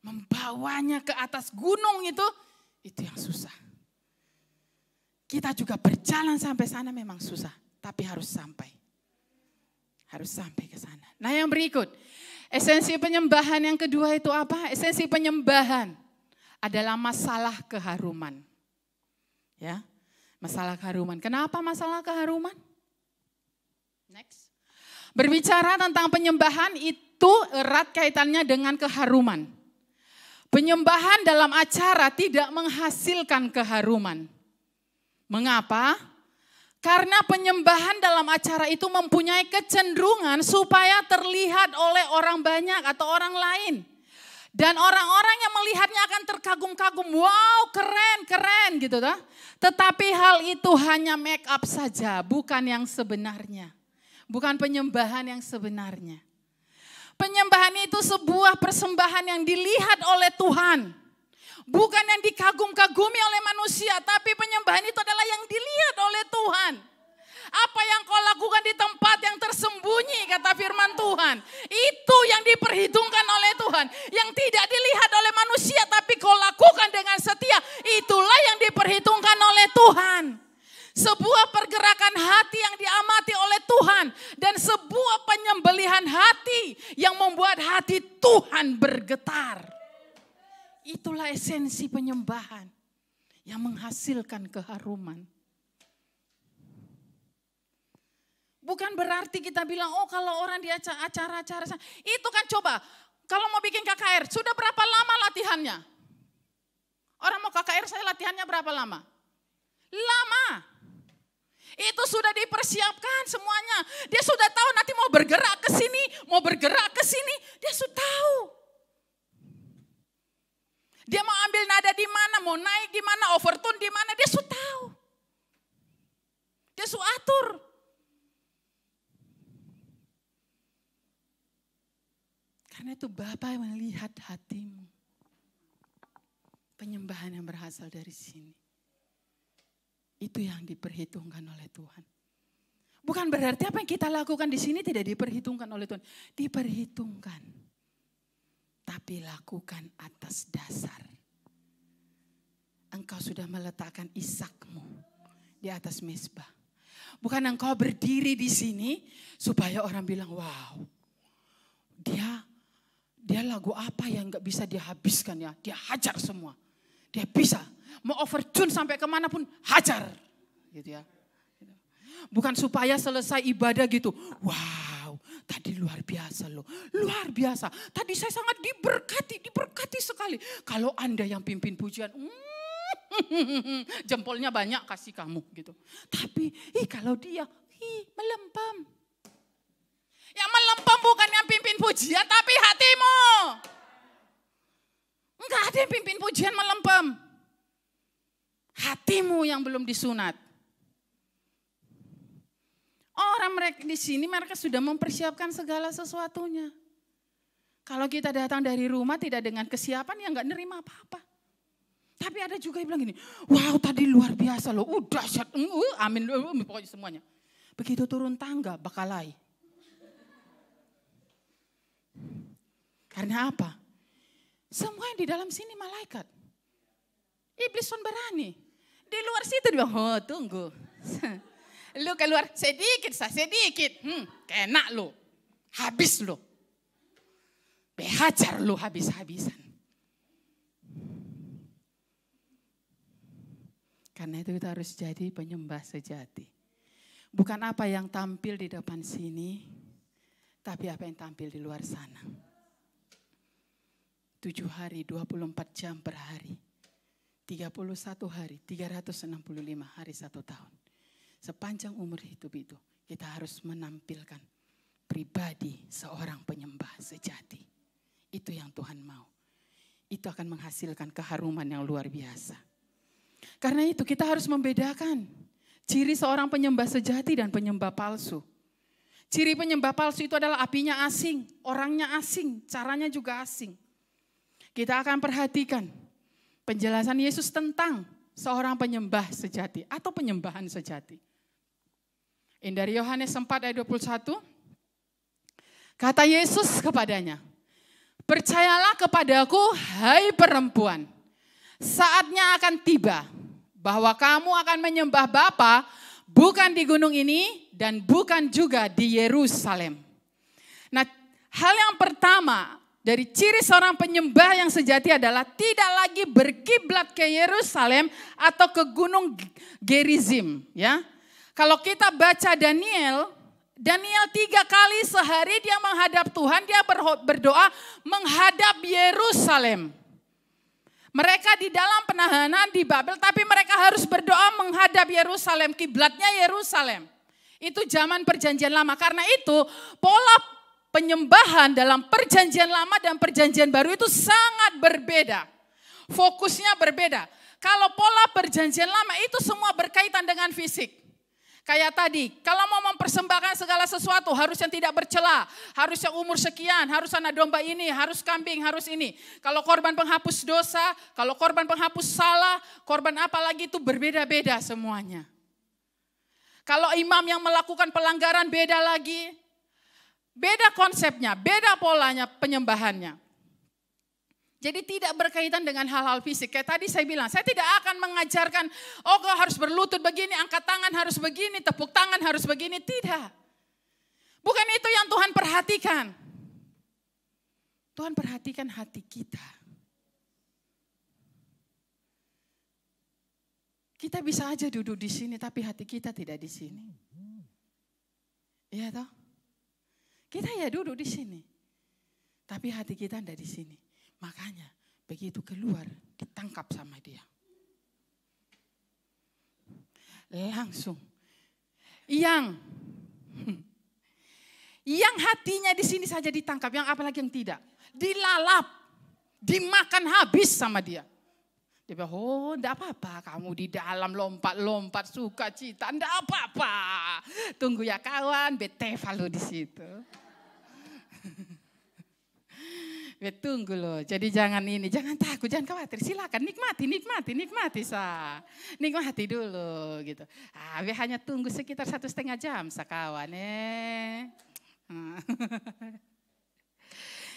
Membawanya ke atas gunung itu yang susah. Kita juga berjalan sampai sana memang susah. Tapi harus sampai. Harus sampai ke sana. Nah yang berikut, esensi penyembahan yang kedua itu apa? Esensi penyembahan adalah masalah keharuman. Ya, masalah keharuman. Kenapa masalah keharuman? Next. Berbicara tentang penyembahan itu erat kaitannya dengan keharuman. Penyembahan dalam acara tidak menghasilkan keharuman. Mengapa? Karena penyembahan dalam acara itu mempunyai kecenderungan supaya terlihat oleh orang banyak atau orang lain. Dan orang-orang yang melihatnya akan terkagum-kagum, wow keren gitu. Tetapi hal itu hanya make up saja, bukan yang sebenarnya. Bukan penyembahan yang sebenarnya. Penyembahan itu sebuah persembahan yang dilihat oleh Tuhan. Bukan yang dikagum-kagumi oleh manusia, tapi penyembahan itu adalah yang dilihat oleh Tuhan. Apa yang kau lakukan di tempat yang tersembunyi, kata firman Tuhan, itu yang diperhitungkan oleh Tuhan. Yang tidak dilihat oleh manusia, tapi kau lakukan dengan setia, itulah yang diperhitungkan oleh Tuhan. Sebuah pergerakan hati yang diamati oleh Tuhan. Dan sebuah penyembelihan hati yang membuat hati Tuhan bergetar. Itulah esensi penyembahan yang menghasilkan keharuman. Bukan berarti kita bilang, oh kalau orang di acara-acara, itu kan coba, kalau mau bikin KKR, sudah berapa lama latihannya? Orang mau KKR, saya latihannya berapa lama? Lama. Itu sudah dipersiapkan semuanya. Dia sudah tahu nanti mau bergerak ke sini, mau bergerak ke sini, dia sudah tahu. Dia mau ambil nada di mana, mau naik di mana, overtone di mana, dia sudah tahu. Dia sudah atur. Karena itu Bapa melihat hatimu. Penyembahan yang berasal dari sini. Itu yang diperhitungkan oleh Tuhan. Bukan berarti apa yang kita lakukan di sini tidak diperhitungkan oleh Tuhan. Diperhitungkan. Tapi lakukan atas dasar. Engkau sudah meletakkan Ishakmu di atas mezbah. Bukan engkau berdiri di sini supaya orang bilang, wow, dia lagu apa yang gak bisa dihabiskan ya. Dia hajar semua. Dia bisa. Mau overtune sampai kemanapun hajar. Gitu ya. Bukan supaya selesai ibadah gitu. Wow, tadi luar biasa loh. Luar biasa. Tadi saya sangat diberkati sekali. Kalau Anda yang pimpin pujian, jempolnya banyak kasih kamu gitu. Tapi kalau dia melempem. Yang melempem bukan yang pimpin pujian, tapi hatimu. Enggak ada yang pimpin pujian melempem. Hatimu yang belum disunat. Orang mereka di sini mereka sudah mempersiapkan segala sesuatunya. Kalau kita datang dari rumah tidak dengan kesiapan ya nggak nerima apa-apa. Tapi ada juga yang bilang gini, wow tadi luar biasa loh, dahsyat, amin, pokoknya semuanya. Begitu turun tangga bakalai. Karena apa? Semua yang di dalam sini malaikat. Iblis pun berani. Di luar situ dia bilang, oh tunggu. Lu keluar sedikit. Kena lu. Habis lu. Behajar lu habis-habisan. Karena itu kita harus jadi penyembah sejati. Bukan apa yang tampil di depan sini, tapi apa yang tampil di luar sana. 7 hari, 24 jam per hari. 31 hari, 365 hari 1 tahun. Sepanjang umur hidup itu, kita harus menampilkan pribadi seorang penyembah sejati. Itu yang Tuhan mau. Itu akan menghasilkan keharuman yang luar biasa. Karena itu kita harus membedakan ciri seorang penyembah sejati dan penyembah palsu. Ciri penyembah palsu itu adalah apinya asing, orangnya asing, caranya juga asing. Kita akan perhatikan penjelasan Yesus tentang seorang penyembah sejati atau penyembahan sejati. Ini dari Yohanes 4 ayat 21. Kata Yesus kepadanya, percayalah kepadaku hai perempuan, saatnya akan tiba bahwa kamu akan menyembah Bapa bukan di gunung ini dan bukan juga di Yerusalem. Nah, hal yang pertama dari ciri seorang penyembah yang sejati adalah tidak lagi berkiblat ke Yerusalem atau ke gunung Gerizim. Ya, kalau kita baca Daniel 3 kali sehari dia menghadap Tuhan, dia berdoa menghadap Yerusalem. Mereka di dalam penahanan di Babel, tapi mereka harus berdoa menghadap Yerusalem, kiblatnya Yerusalem. Itu zaman perjanjian lama, karena itu pola penyembahan dalam perjanjian lama dan perjanjian baru itu sangat berbeda. Fokusnya berbeda. Kalau pola perjanjian lama itu semua berkaitan dengan fisik. Kayak tadi, kalau mau mempersembahkan segala sesuatu harus yang tidak bercela, harus yang umur sekian, harus anak domba ini, harus kambing, harus ini. Kalau korban penghapus dosa, kalau korban penghapus salah, korban apa lagi itu berbeda-beda semuanya. Kalau imam yang melakukan pelanggaran beda lagi, beda konsepnya, beda polanya penyembahannya. Jadi tidak berkaitan dengan hal-hal fisik. Kayak tadi saya bilang, saya tidak akan mengajarkan, oh kau harus berlutut begini, angkat tangan harus begini, tepuk tangan harus begini. Tidak. Bukan itu yang Tuhan perhatikan. Tuhan perhatikan hati kita. Kita bisa aja duduk di sini, tapi hati kita tidak di sini. Iya toh? Kita ya duduk di sini, tapi hati kita tidak di sini. Makanya begitu keluar ditangkap sama dia. Langsung. Yang hatinya di sini saja ditangkap, yang apalagi yang tidak. Dilalap, dimakan habis sama dia. Dia bilang, oh enggak apa-apa, kamu di dalam lompat-lompat suka cita, enggak apa-apa. Tunggu ya kawan, bete lo di situ. Tunggu loh, jadi jangan takut, jangan khawatir, silakan nikmati sa, nikmati dulu gitu. Hanya tunggu sekitar 1,5 jam sakawan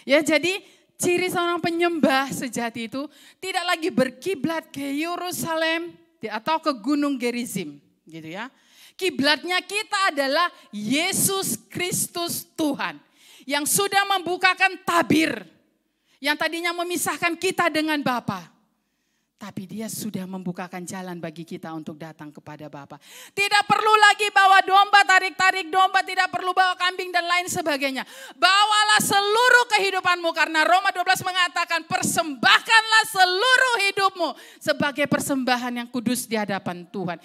Ya jadi ciri seorang penyembah sejati itu tidak lagi berkiblat ke Yerusalem atau ke Gunung Gerizim gitu ya. Kiblatnya kita adalah Yesus Kristus Tuhan yang sudah membukakan tabir. Yang tadinya memisahkan kita dengan Bapa. Tapi dia sudah membukakan jalan bagi kita untuk datang kepada Bapa. Tidak perlu lagi bawa domba, tarik-tarik domba, tidak perlu bawa kambing dan lain sebagainya. Bawalah seluruh kehidupanmu karena Roma 12 mengatakan persembahkanlah seluruh hidupmu sebagai persembahan yang kudus di hadapan Tuhan.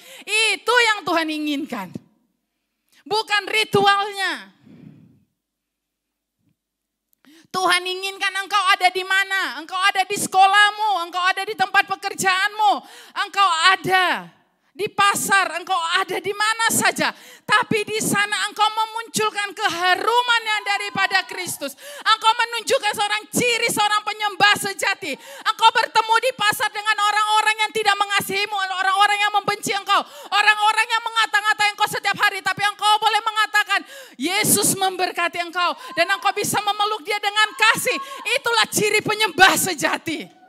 Itu yang Tuhan inginkan. Bukan ritualnya. Tuhan inginkan engkau ada di mana? Engkau ada di sekolahmu, engkau ada di tempat pekerjaanmu, engkau ada di pasar, engkau ada di mana saja. Tapi di sana engkau memunculkan keharuman yang daripada Kristus. Engkau menunjukkan seorang ciri, seorang penyembah sejati. Engkau bertemu di pasar dengan orang-orang yang tidak mengasihimu, orang-orang yang membenci engkau, orang-orang yang mengata-ngatai engkau setiap hari. Tapi engkau boleh mengatakan, Yesus memberkati engkau dan engkau bisa memeluk dia dengan kasih. Itulah ciri penyembah sejati.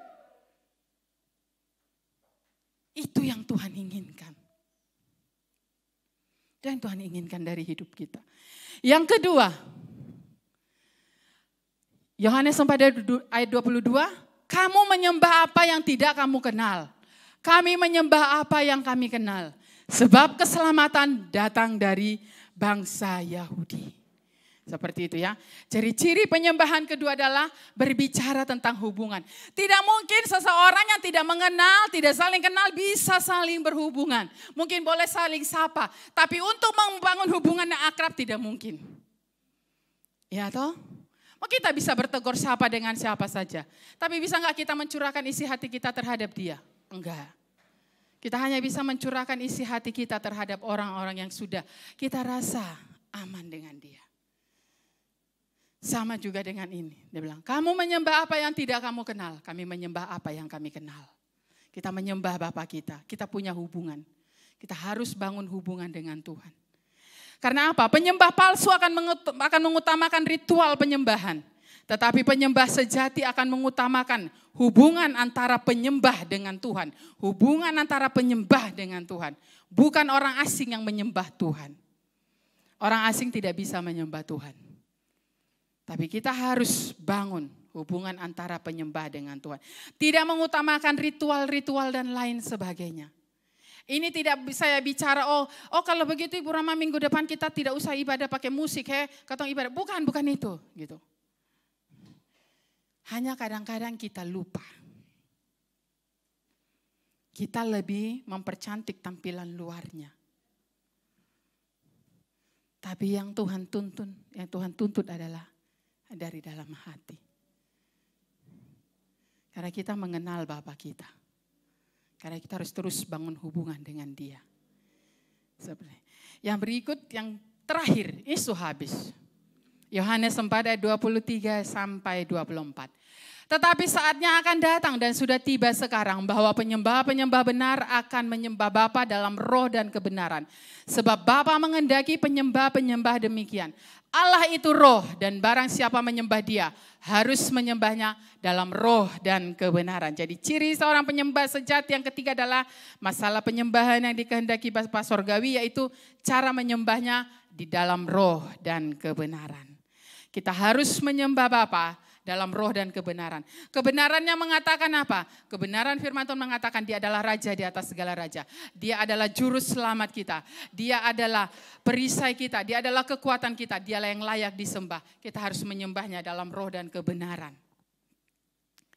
Itu yang Tuhan inginkan. Dan Tuhan inginkan dari hidup kita. Yang kedua, Yohanes 4 ayat 22, kamu menyembah apa yang tidak kamu kenal. Kami menyembah apa yang kami kenal. Sebab keselamatan datang dari bangsa Yahudi. Seperti itu ya. Jadi ciri penyembahan kedua adalah berbicara tentang hubungan. Tidak mungkin seseorang yang tidak mengenal, tidak saling kenal bisa saling berhubungan. Mungkin boleh saling sapa. Tapi untuk membangun hubungan yang akrab tidak mungkin. Ya toh? Kita bisa bertegur sapa dengan siapa saja. Tapi bisa enggak kita mencurahkan isi hati kita terhadap dia? Enggak. Kita hanya bisa mencurahkan isi hati kita terhadap orang-orang yang sudah kita rasa aman dengan dia. Sama juga dengan ini. Dia bilang, kamu menyembah apa yang tidak kamu kenal. Kami menyembah apa yang kami kenal. Kita menyembah Bapa kita. Kita punya hubungan. Kita harus bangun hubungan dengan Tuhan. Karena apa? Penyembah palsu akan mengutamakan ritual penyembahan. Tetapi penyembah sejati akan mengutamakan hubungan antara penyembah dengan Tuhan. Hubungan antara penyembah dengan Tuhan. Bukan orang asing yang menyembah Tuhan. Orang asing tidak bisa menyembah Tuhan. Tapi kita harus bangun hubungan antara penyembah dengan Tuhan. Tidak mengutamakan ritual-ritual dan lain sebagainya. Ini tidak saya bicara, oh kalau begitu Ibu Rama minggu depan kita tidak usah ibadah pakai musik, katong ibadah. Bukan itu. Gitu. Hanya kadang-kadang kita lupa. Kita lebih mempercantik tampilan luarnya. Tapi yang Tuhan tuntut adalah dari dalam hati. Karena kita mengenal Bapa kita. Karena kita harus terus bangun hubungan dengan Dia. Yang berikut, yang terakhir, isu habis. Yohanes 4 ayat 23 sampai 24. Tetapi saatnya akan datang dan sudah tiba sekarang bahwa penyembah-penyembah benar akan menyembah Bapa dalam roh dan kebenaran. Sebab Bapa mengendaki penyembah-penyembah demikian. Allah itu roh dan barang siapa menyembah Dia harus menyembahnya dalam roh dan kebenaran. Jadi ciri seorang penyembah sejati yang ketiga adalah masalah penyembahan yang dikehendaki Bapa Sorgawi, yaitu cara menyembahnya di dalam roh dan kebenaran. Kita harus menyembah Bapa dalam roh dan kebenaran. Kebenarannya mengatakan apa? Kebenaran firman Tuhan mengatakan Dia adalah Raja di atas segala raja. Dia adalah juru selamat kita. Dia adalah perisai kita. Dia adalah kekuatan kita. Dialah yang layak disembah. Kita harus menyembahnya dalam roh dan kebenaran.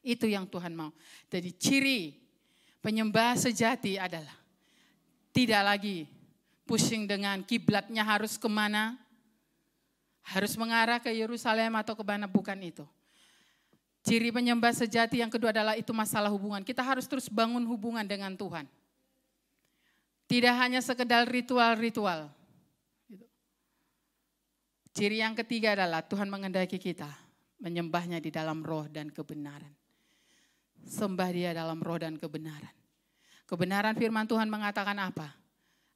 Itu yang Tuhan mau. Jadi ciri penyembah sejati adalah tidak lagi pusing dengan kiblatnya harus kemana. Harus mengarah ke Yerusalem atau ke mana, bukan itu. Ciri penyembah sejati yang kedua adalah itu masalah hubungan. Kita harus terus bangun hubungan dengan Tuhan. Tidak hanya sekedar ritual-ritual. Ciri yang ketiga adalah Tuhan mengendaki kita menyembahnya di dalam roh dan kebenaran. Sembah Dia dalam roh dan kebenaran. Kebenaran firman Tuhan mengatakan apa?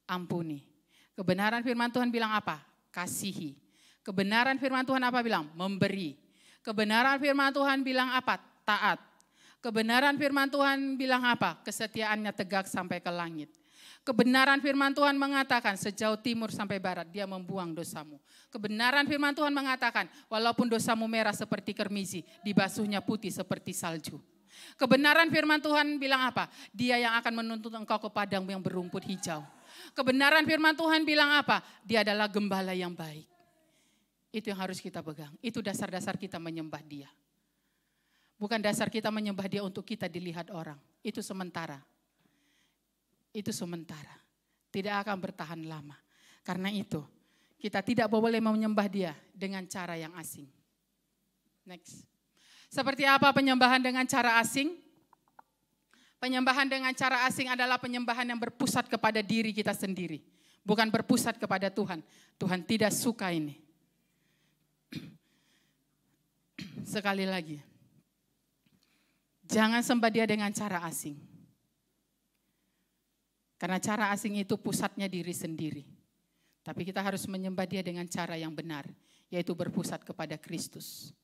Ampuni. Kebenaran firman Tuhan bilang apa? Kasihi. Kebenaran firman Tuhan apa bilang? Memberi. Kebenaran firman Tuhan bilang apa? Taat. Kebenaran firman Tuhan bilang apa? Kesetiaannya tegak sampai ke langit. Kebenaran firman Tuhan mengatakan sejauh timur sampai barat Dia membuang dosamu. Kebenaran firman Tuhan mengatakan walaupun dosamu merah seperti kermisi, dibasuhnya putih seperti salju. Kebenaran firman Tuhan bilang apa? Dia yang akan menuntut engkau ke padang yang berumput hijau. Kebenaran firman Tuhan bilang apa? Dia adalah gembala yang baik. Itu yang harus kita pegang. Itu dasar-dasar kita menyembah Dia. Bukan dasar kita menyembah Dia untuk kita dilihat orang. Itu sementara. Itu sementara. Tidak akan bertahan lama. Karena itu, kita tidak boleh menyembah Dia dengan cara yang asing. Next. Seperti apa penyembahan dengan cara asing? Penyembahan dengan cara asing adalah penyembahan yang berpusat kepada diri kita sendiri. Bukan berpusat kepada Tuhan. Tuhan tidak suka ini. Sekali lagi, jangan sembah Dia dengan cara asing. Karena cara asing itu pusatnya diri sendiri. Tapi kita harus menyembah Dia dengan cara yang benar, yaitu berpusat kepada Kristus.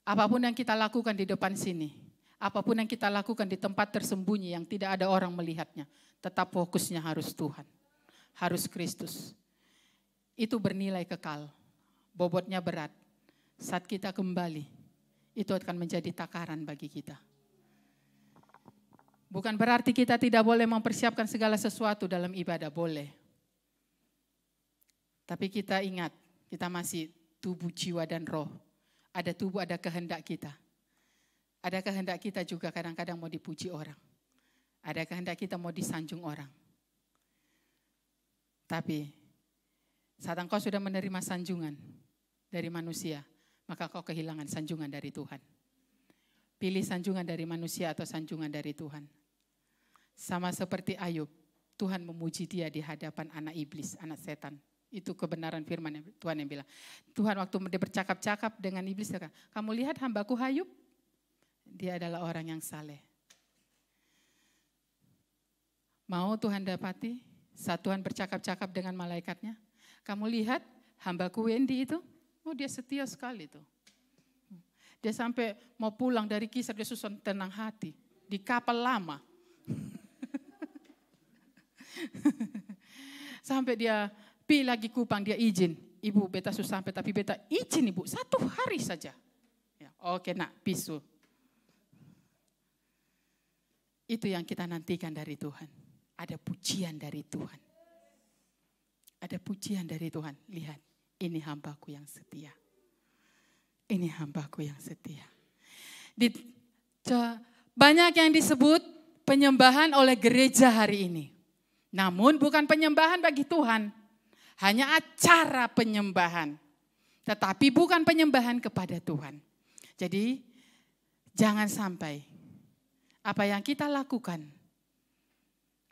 Apapun yang kita lakukan di depan sini, apapun yang kita lakukan di tempat tersembunyi yang tidak ada orang melihatnya, tetap fokusnya harus Tuhan, harus Kristus. Itu bernilai kekal. Bobotnya berat. Saat kita kembali, itu akan menjadi takaran bagi kita. Bukan berarti kita tidak boleh mempersiapkan segala sesuatu dalam ibadah, boleh. Tapi kita ingat, kita masih tubuh, jiwa, dan roh. Ada tubuh, ada kehendak kita. Ada kehendak kita juga kadang-kadang mau dipuji orang. Ada kehendak kita mau disanjung orang. Tapi saat engkau sudah menerima sanjungan dari manusia, maka kau kehilangan sanjungan dari Tuhan. Pilih sanjungan dari manusia atau sanjungan dari Tuhan. Sama seperti Ayub, Tuhan memuji dia di hadapan anak iblis, anak setan. Itu kebenaran firman Tuhan yang bilang. Tuhan waktu dia bercakap-cakap dengan iblis, dia kata, kamu lihat hambaku Ayub? Dia adalah orang yang saleh. Mau Tuhan dapati saat Tuhan bercakap-cakap dengan malaikatnya? Kamu lihat hambaku Wendy itu? Oh, dia setia sekali tuh. Dia sampai mau pulang dari Kisar, dia susah tenang hati. Di kapal lama. Sampai dia pi lagi Kupang, dia izin. Ibu, beta susah sampai, tapi beta izin ibu, 1 hari saja. Ya, oke nak, pisu. Itu yang kita nantikan dari Tuhan. Ada pujian dari Tuhan. Ada pujian dari Tuhan. Lihat, ini hambaku yang setia. Ini hambaku yang setia. Banyak yang disebut penyembahan oleh gereja hari ini. Namun bukan penyembahan bagi Tuhan. Hanya acara penyembahan. Tetapi bukan penyembahan kepada Tuhan. Jadi jangan sampai apa yang kita lakukan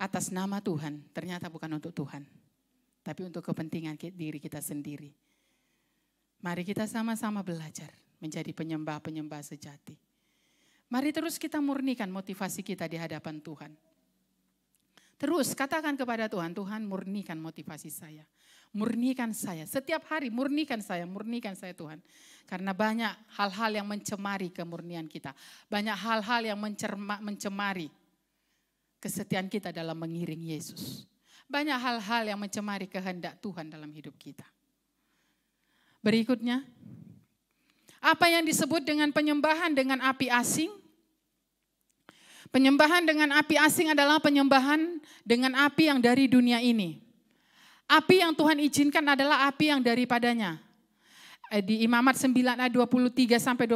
atas nama Tuhan ternyata bukan untuk Tuhan. tapi untuk kepentingan diri kita sendiri. Mari kita sama-sama belajar menjadi penyembah-penyembah sejati. Mari terus kita murnikan motivasi kita di hadapan Tuhan. Terus katakan kepada Tuhan, Tuhan murnikan motivasi saya. Murnikan saya, setiap hari murnikan saya Tuhan. Karena banyak hal-hal yang mencemari kemurnian kita. Banyak hal-hal yang mencemari kesetiaan kita dalam mengiring Yesus. Banyak hal-hal yang mencemari kehendak Tuhan dalam hidup kita. Berikutnya, apa yang disebut dengan penyembahan dengan api asing? Penyembahan dengan api asing adalah penyembahan dengan api yang dari dunia ini. Api yang Tuhan izinkan adalah api yang daripadanya. Di Imamat 9 ayat 23-24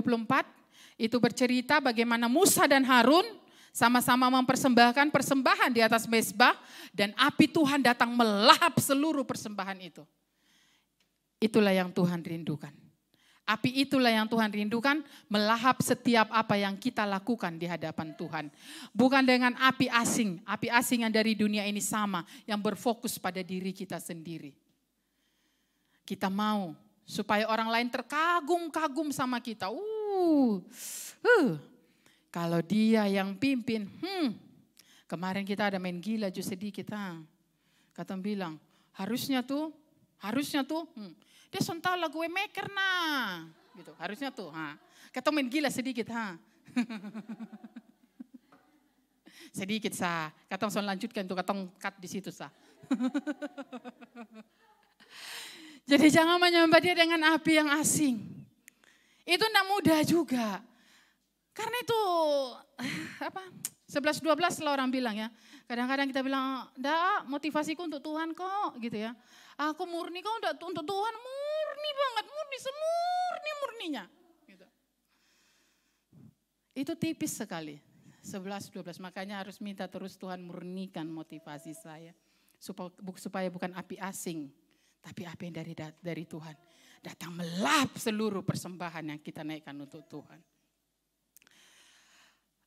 itu bercerita bagaimana Musa dan Harun sama-sama mempersembahkan persembahan di atas mezbah dan api Tuhan datang melahap seluruh persembahan itu. Itulah yang Tuhan rindukan. Api itulah yang Tuhan rindukan, melahap setiap apa yang kita lakukan di hadapan Tuhan. Bukan dengan api asing yang dari dunia ini sama, yang berfokus pada diri kita sendiri. Kita mau supaya orang lain terkagum-kagum sama kita. Kalau dia yang pimpin, kemarin kita ada main gila juga sedikit. Kata bilang, harusnya tuh, dia sontak lagu maker nah, gitu. Harusnya tuh, kata main gila sedikit, sedikit sah. Kata son lanjutkan tuh, kata cut di situ sah. Jadi jangan menyembah dia dengan api yang asing. Itu tidak mudah juga. Karena itu 11-12 lah orang bilang ya. Kadang-kadang kita bilang, "Dah, motivasiku untuk Tuhan kok," gitu ya. Aku murni kok untuk Tuhan, murni banget, murni semurni-murninya. Gitu. Itu tipis sekali, 11-12. Makanya harus minta terus Tuhan murnikan motivasi saya. Supaya bukan api asing, tapi api yang dari Tuhan. Datang melahap seluruh persembahan yang kita naikkan untuk Tuhan.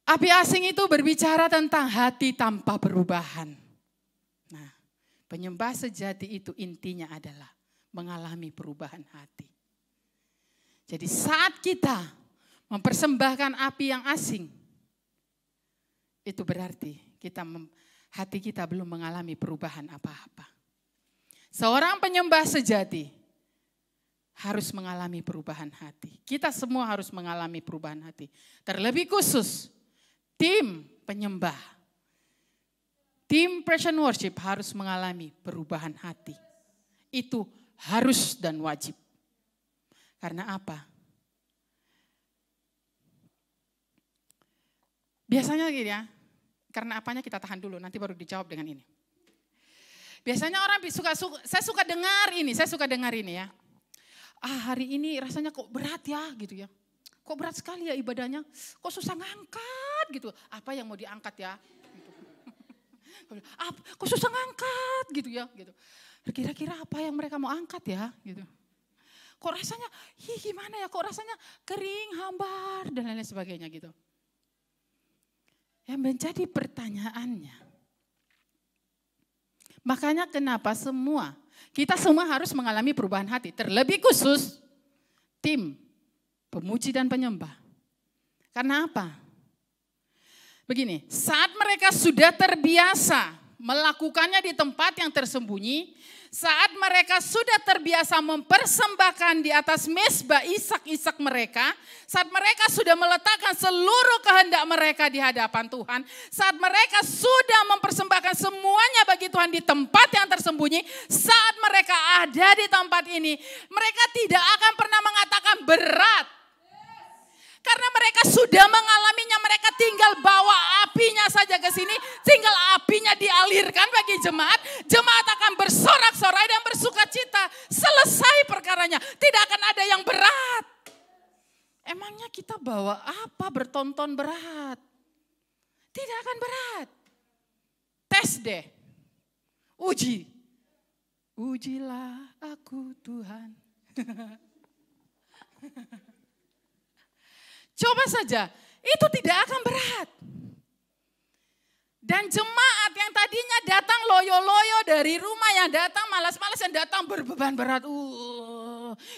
Api asing itu berbicara tentang hati tanpa perubahan. Nah, penyembah sejati itu intinya adalah mengalami perubahan hati. Jadi saat kita mempersembahkan api yang asing, itu berarti hati kita belum mengalami perubahan apa-apa. Seorang penyembah sejati harus mengalami perubahan hati. Kita semua harus mengalami perubahan hati. Terlebih khusus tim penyembah, tim praise and worship harus mengalami perubahan hati. Itu harus dan wajib. Karena apa? Biasanya gini ya, karena apanya kita tahan dulu, nanti baru dijawab dengan ini. Biasanya orang saya suka dengar ini ya. Hari ini rasanya kok berat ya gitu ya. Kok berat sekali ya ibadahnya, kok susah ngangkat gitu. Apa yang mau diangkat ya? Gitu. Kok susah ngangkat gitu ya? Gitu. Kira-kira apa yang mereka mau angkat ya? Gitu. Kok rasanya, gimana ya? Kok rasanya kering, hambar dan lain-lain sebagainya gitu. Yang menjadi pertanyaannya, makanya kenapa kita semua harus mengalami perubahan hati. Terlebih khusus tim pemuji dan penyembah. Karena apa? Begini, saat mereka sudah terbiasa melakukannya di tempat yang tersembunyi, saat mereka sudah terbiasa mempersembahkan di atas mezbah isak-isak mereka, saat mereka sudah meletakkan seluruh kehendak mereka di hadapan Tuhan, saat mereka sudah mempersembahkan semuanya bagi Tuhan di tempat yang tersembunyi, saat mereka ada di tempat ini, mereka tidak akan pernah mengatakan berat. Karena mereka sudah mengalaminya, mereka tinggal bawa apinya saja ke sini, tinggal apinya dialirkan bagi jemaat. Jemaat akan bersorak-sorai dan bersuka cita. Selesai perkaranya, tidak akan ada yang berat. Emangnya kita bawa apa bertonton berat? Tidak akan berat. Tes deh, uji. Ujilah aku Tuhan. Coba saja, itu tidak akan berat. Dan jemaat yang tadinya datang loyo-loyo dari rumah, yang datang malas-malas, datang berbeban berat,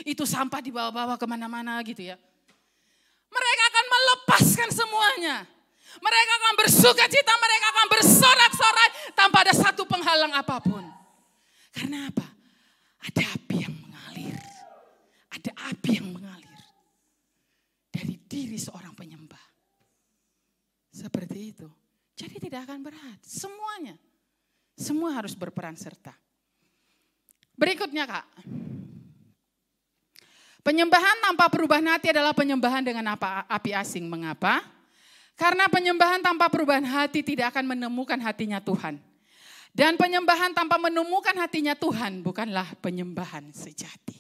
itu sampah dibawa-bawa kemana-mana gitu ya. Mereka akan melepaskan semuanya. Mereka akan bersuka cita, mereka akan bersorak-sorai tanpa ada satu penghalang apapun. Karena apa? Ada api yang mengalir. Ada api yang mengalir dari diri seorang penyembah. Seperti itu. Jadi tidak akan berat. Semuanya. Semua harus berperan serta. Berikutnya Kak. Penyembahan tanpa perubahan hati adalah penyembahan dengan api asing. Mengapa? Karena penyembahan tanpa perubahan hati tidak akan menemukan hatinya Tuhan. Dan penyembahan tanpa menemukan hatinya Tuhan bukanlah penyembahan sejati.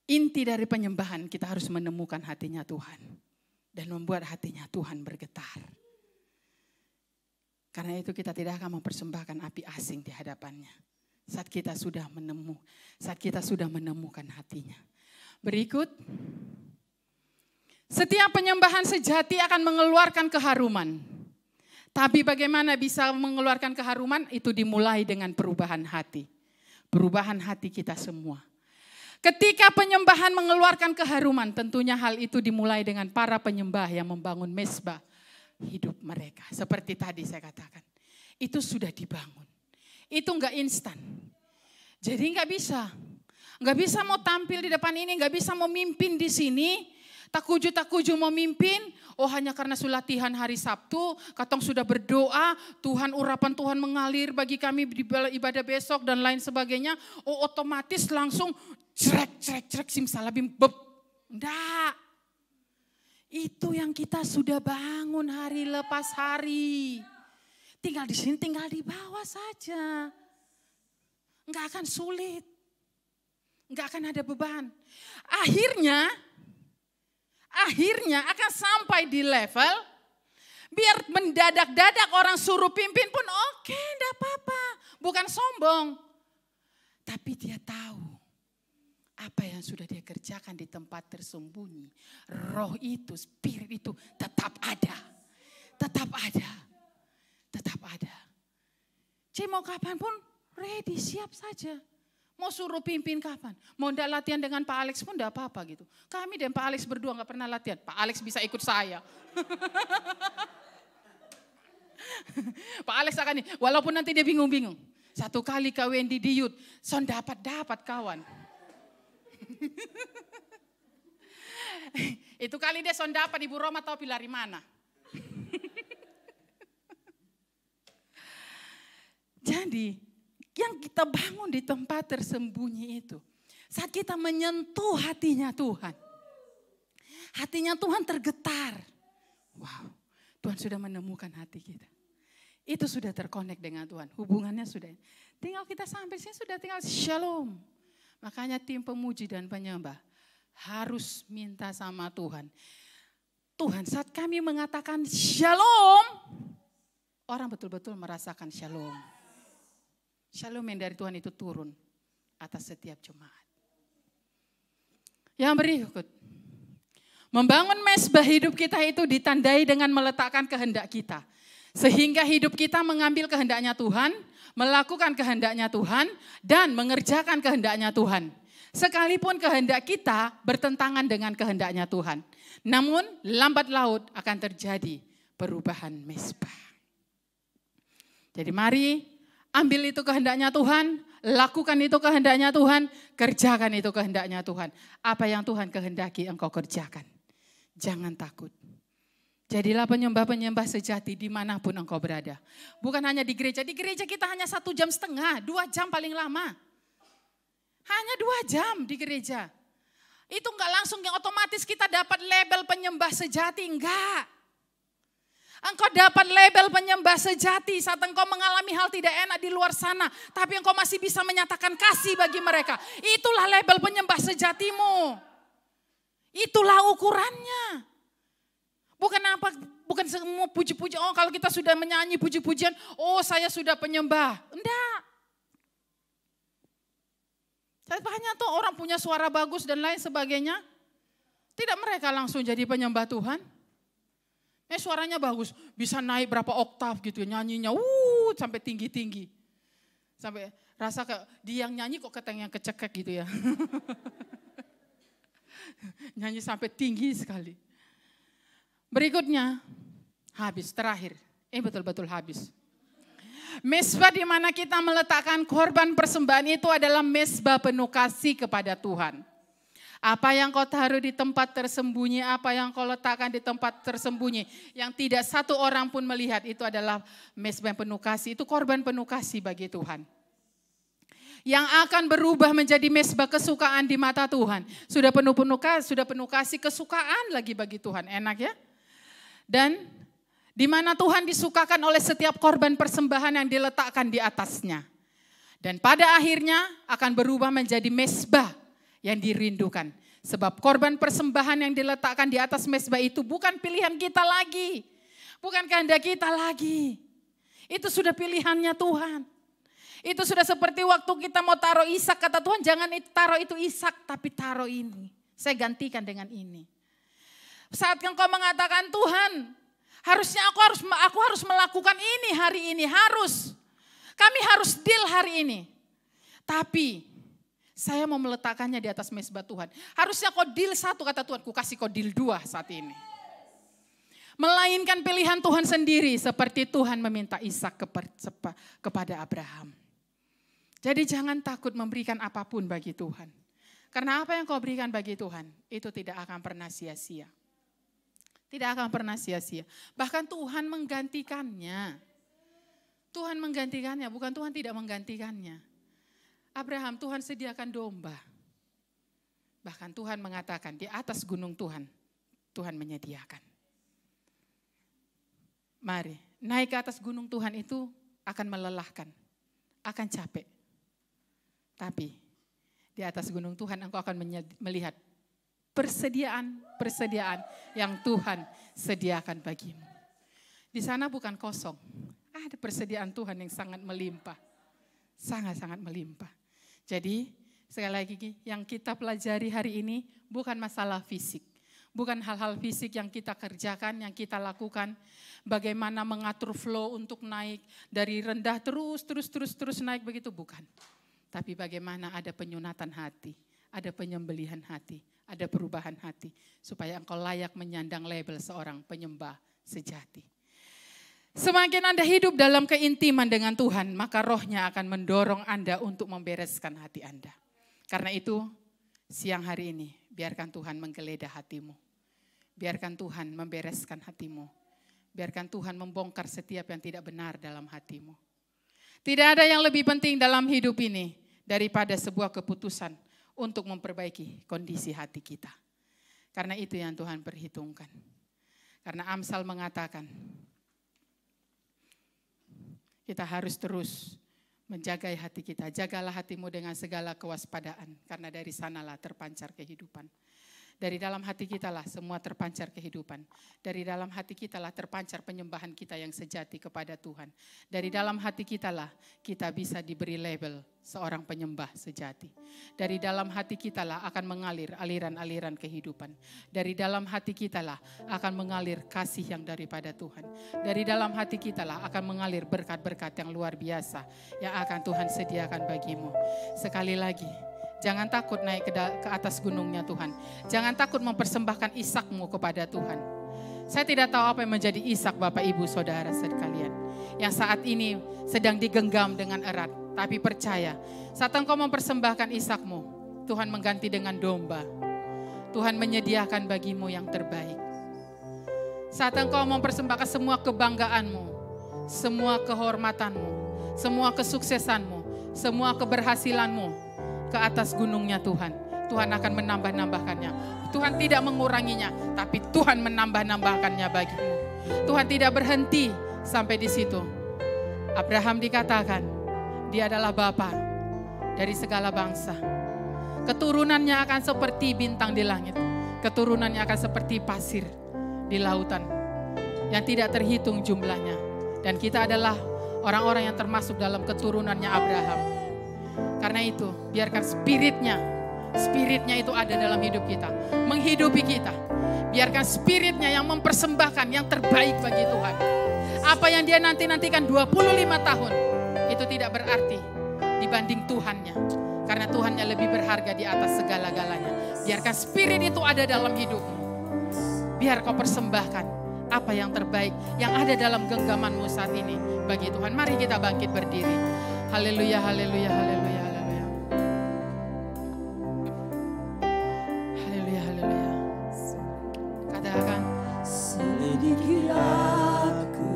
Inti dari penyembahan kita harus menemukan hatinya Tuhan. Dan membuat hatinya Tuhan bergetar. Karena itu kita tidak akan mempersembahkan api asing di hadapannya. Saat kita sudah menemukan hatinya. Berikut, setiap penyembahan sejati akan mengeluarkan keharuman. Tapi bagaimana bisa mengeluarkan keharuman? Itu dimulai dengan perubahan hati. Perubahan hati kita semua. Ketika penyembahan mengeluarkan keharuman, tentunya hal itu dimulai dengan para penyembah yang membangun mezbah hidup mereka. Seperti tadi saya katakan, itu sudah dibangun. Itu enggak instan. Jadi enggak bisa mau tampil di depan ini, enggak bisa mau mimpin di sini. Tak kuju mau mimpin, hanya karena latihan hari Sabtu, katong sudah berdoa, Tuhan urapan Tuhan mengalir bagi kami di ibadah besok dan lain sebagainya. Otomatis langsung cerek simsalabim beb. Enggak. Itu yang kita sudah bangun hari lepas hari. Tinggal di sini, tinggal di bawah saja. Enggak akan sulit. Enggak akan ada beban. Akhirnya akan sampai di level biar mendadak-dadak orang suruh pimpin pun oke, enggak apa-apa. Bukan sombong. Tapi dia tahu apa yang sudah dia kerjakan di tempat tersembunyi. Roh itu, spirit itu tetap ada. Tetap ada. Tetap ada. Jadi mau kapan pun ready, siap saja. Mau suruh pimpin kapan? Mau enggak latihan dengan Pak Alex pun enggak apa-apa gitu. Kami dan Pak Alex berdua enggak pernah latihan. Pak Alex bisa ikut saya. Pak Alex akan nih, walaupun nanti dia bingung-bingung. Satu kali kawin di Diyut, son dapat kawan. Itu kali dia son dapat Ibu Roma tahu pilari mana. Jadi yang kita bangun di tempat tersembunyi itu. Saat kita menyentuh hatinya Tuhan. Hatinya Tuhan tergetar. Wow, Tuhan sudah menemukan hati kita. Itu sudah terkonek dengan Tuhan. Hubungannya sudah. Tinggal kita sampai sini sudah tinggal shalom. Makanya tim pemuji dan penyembah harus minta sama Tuhan. Tuhan, saat kami mengatakan shalom, orang betul-betul merasakan shalom. Shalom yang dari Tuhan itu turun atas setiap jemaat. Yang berikut, membangun mezbah hidup kita itu ditandai dengan meletakkan kehendak kita. Sehingga hidup kita mengambil kehendaknya Tuhan, melakukan kehendaknya Tuhan, dan mengerjakan kehendaknya Tuhan. Sekalipun kehendak kita bertentangan dengan kehendaknya Tuhan. Namun lambat laut akan terjadi perubahan mezbah. Jadi mari ambil itu kehendaknya Tuhan, lakukan itu kehendaknya Tuhan, kerjakan itu kehendaknya Tuhan. Apa yang Tuhan kehendaki engkau kerjakan. Jangan takut. Jadilah penyembah-penyembah sejati dimanapun engkau berada. Bukan hanya di gereja kita hanya 1,5 jam, 2 jam paling lama. Hanya 2 jam di gereja. Itu enggak langsung yang otomatis kita dapat label penyembah sejati, enggak. Engkau dapat label penyembah sejati saat engkau mengalami hal tidak enak di luar sana. Tapi engkau masih bisa menyatakan kasih bagi mereka. Itulah label penyembah sejatimu. Itulah ukurannya. Bukan semua puji-puji. Kalau kita sudah menyanyi puji-pujian, saya sudah penyembah. Enggak. Banyak tuh orang punya suara bagus dan lain sebagainya. Tidak mereka langsung jadi penyembah Tuhan. Suaranya bagus, bisa naik berapa oktav gitu, nyanyinya sampai tinggi-tinggi. Sampai rasa kayak dia yang nyanyi kok ketengnya kecekek gitu ya. Nyanyi sampai tinggi sekali. Berikutnya, habis, terakhir. Betul-betul habis. Mezbah di mana kita meletakkan korban persembahan itu adalah mezbah penuh kasih kepada Tuhan. Apa yang kau taruh di tempat tersembunyi, apa yang kau letakkan di tempat tersembunyi, yang tidak satu orang pun melihat, itu adalah mezbah penuh kasih, itu korban penuh kasih bagi Tuhan. Yang akan berubah menjadi mezbah kesukaan di mata Tuhan. Sudah penuh kasih, kesukaan lagi bagi Tuhan, enak ya? Dan di mana Tuhan disukakan oleh setiap korban persembahan yang diletakkan di atasnya. Dan pada akhirnya akan berubah menjadi mezbah yang dirindukan. Sebab korban persembahan yang diletakkan di atas mezbah itu bukan pilihan kita lagi. Bukan kehendak kita lagi. Itu sudah pilihannya Tuhan. Itu sudah seperti waktu kita mau taruh Ishak, kata Tuhan jangan taruh itu Ishak, tapi taruh ini. Saya gantikan dengan ini. Saat engkau mengatakan Tuhan, harusnya aku harus melakukan ini hari ini, harus. Kami harus deal hari ini. Tapi saya mau meletakkannya di atas mezbah Tuhan. Harusnya kau deal satu, kata Tuhan, ku kasih kau deal dua saat ini. Melainkan pilihan Tuhan sendiri seperti Tuhan meminta Ishak kepada Abraham. Jadi jangan takut memberikan apapun bagi Tuhan. Karena apa yang kau berikan bagi Tuhan itu tidak akan pernah sia-sia. Tidak akan pernah sia-sia. Bahkan Tuhan menggantikannya. Tuhan menggantikannya, bukan Tuhan tidak menggantikannya. Abraham, Tuhan sediakan domba. Bahkan Tuhan mengatakan di atas gunung Tuhan menyediakan. Mari, naik ke atas gunung Tuhan itu akan melelahkan, akan capek. Tapi di atas gunung Tuhan engkau akan melihat persediaan yang Tuhan sediakan bagimu. Di sana bukan kosong, ada persediaan Tuhan yang sangat melimpah. Sangat-sangat melimpah. Jadi sekali lagi yang kita pelajari hari ini bukan masalah fisik. Bukan hal-hal fisik yang kita kerjakan, yang kita lakukan. Bagaimana mengatur flow untuk naik dari rendah terus naik begitu, bukan. Tapi bagaimana ada penyunatan hati, ada penyembelihan hati, ada perubahan hati. Supaya engkau layak menyandang label seorang penyembah sejati. Semakin Anda hidup dalam keintiman dengan Tuhan, maka rohnya akan mendorong Anda untuk membereskan hati Anda. Karena itu, siang hari ini, biarkan Tuhan menggeledah hatimu. Biarkan Tuhan membereskan hatimu. Biarkan Tuhan membongkar setiap yang tidak benar dalam hatimu. Tidak ada yang lebih penting dalam hidup ini daripada sebuah keputusan untuk memperbaiki kondisi hati kita. Karena itu yang Tuhan perhitungkan. Karena Amsal mengatakan, kita harus terus menjaga hati kita. Jagalah hatimu dengan segala kewaspadaan. Karena dari sanalah terpancar kehidupan. Dari dalam hati kita lah semua terpancar kehidupan. Dari dalam hati kita lah terpancar penyembahan kita yang sejati kepada Tuhan. Dari dalam hati kita lah kita bisa diberi label seorang penyembah sejati. Dari dalam hati kita lah akan mengalir aliran-aliran kehidupan. Dari dalam hati kita lah akan mengalir kasih yang daripada Tuhan. Dari dalam hati kita lah akan mengalir berkat-berkat yang luar biasa yang akan Tuhan sediakan bagimu. Sekali lagi, jangan takut naik ke atas gunungnya Tuhan. Jangan takut mempersembahkan Ishakmu kepada Tuhan. Saya tidak tahu apa yang menjadi Ishak Bapak Ibu Saudara sekalian. Yang saat ini sedang digenggam dengan erat. Tapi percaya, saat engkau mempersembahkan Ishakmu, Tuhan mengganti dengan domba. Tuhan menyediakan bagimu yang terbaik. Saat engkau mempersembahkan semua kebanggaanmu, semua kehormatanmu, semua kesuksesanmu, semua keberhasilanmu ke atas gunungnya Tuhan. Tuhan akan menambah-nambahkannya. Tuhan tidak menguranginya, tapi Tuhan menambah-nambahkannya bagimu. Tuhan tidak berhenti sampai di situ. Abraham dikatakan, dia adalah bapa dari segala bangsa. Keturunannya akan seperti bintang di langit. Keturunannya akan seperti pasir di lautan yang tidak terhitung jumlahnya. Dan kita adalah orang-orang yang termasuk dalam keturunannya Abraham. Karena itu, biarkan spiritnya itu ada dalam hidup kita. Menghidupi kita. Biarkan spiritnya yang mempersembahkan yang terbaik bagi Tuhan. Apa yang dia nanti-nantikan 25 tahun. Itu tidak berarti dibanding Tuhannya. Karena Tuhannya lebih berharga di atas segala-galanya. Biarkan spirit itu ada dalam hidupmu. Biar kau persembahkan apa yang terbaik yang ada dalam genggamanmu saat ini bagi Tuhan. Mari kita bangkit berdiri. Haleluya, haleluya, haleluya, haleluya. Haleluya, haleluya. Katakan, selidiki aku,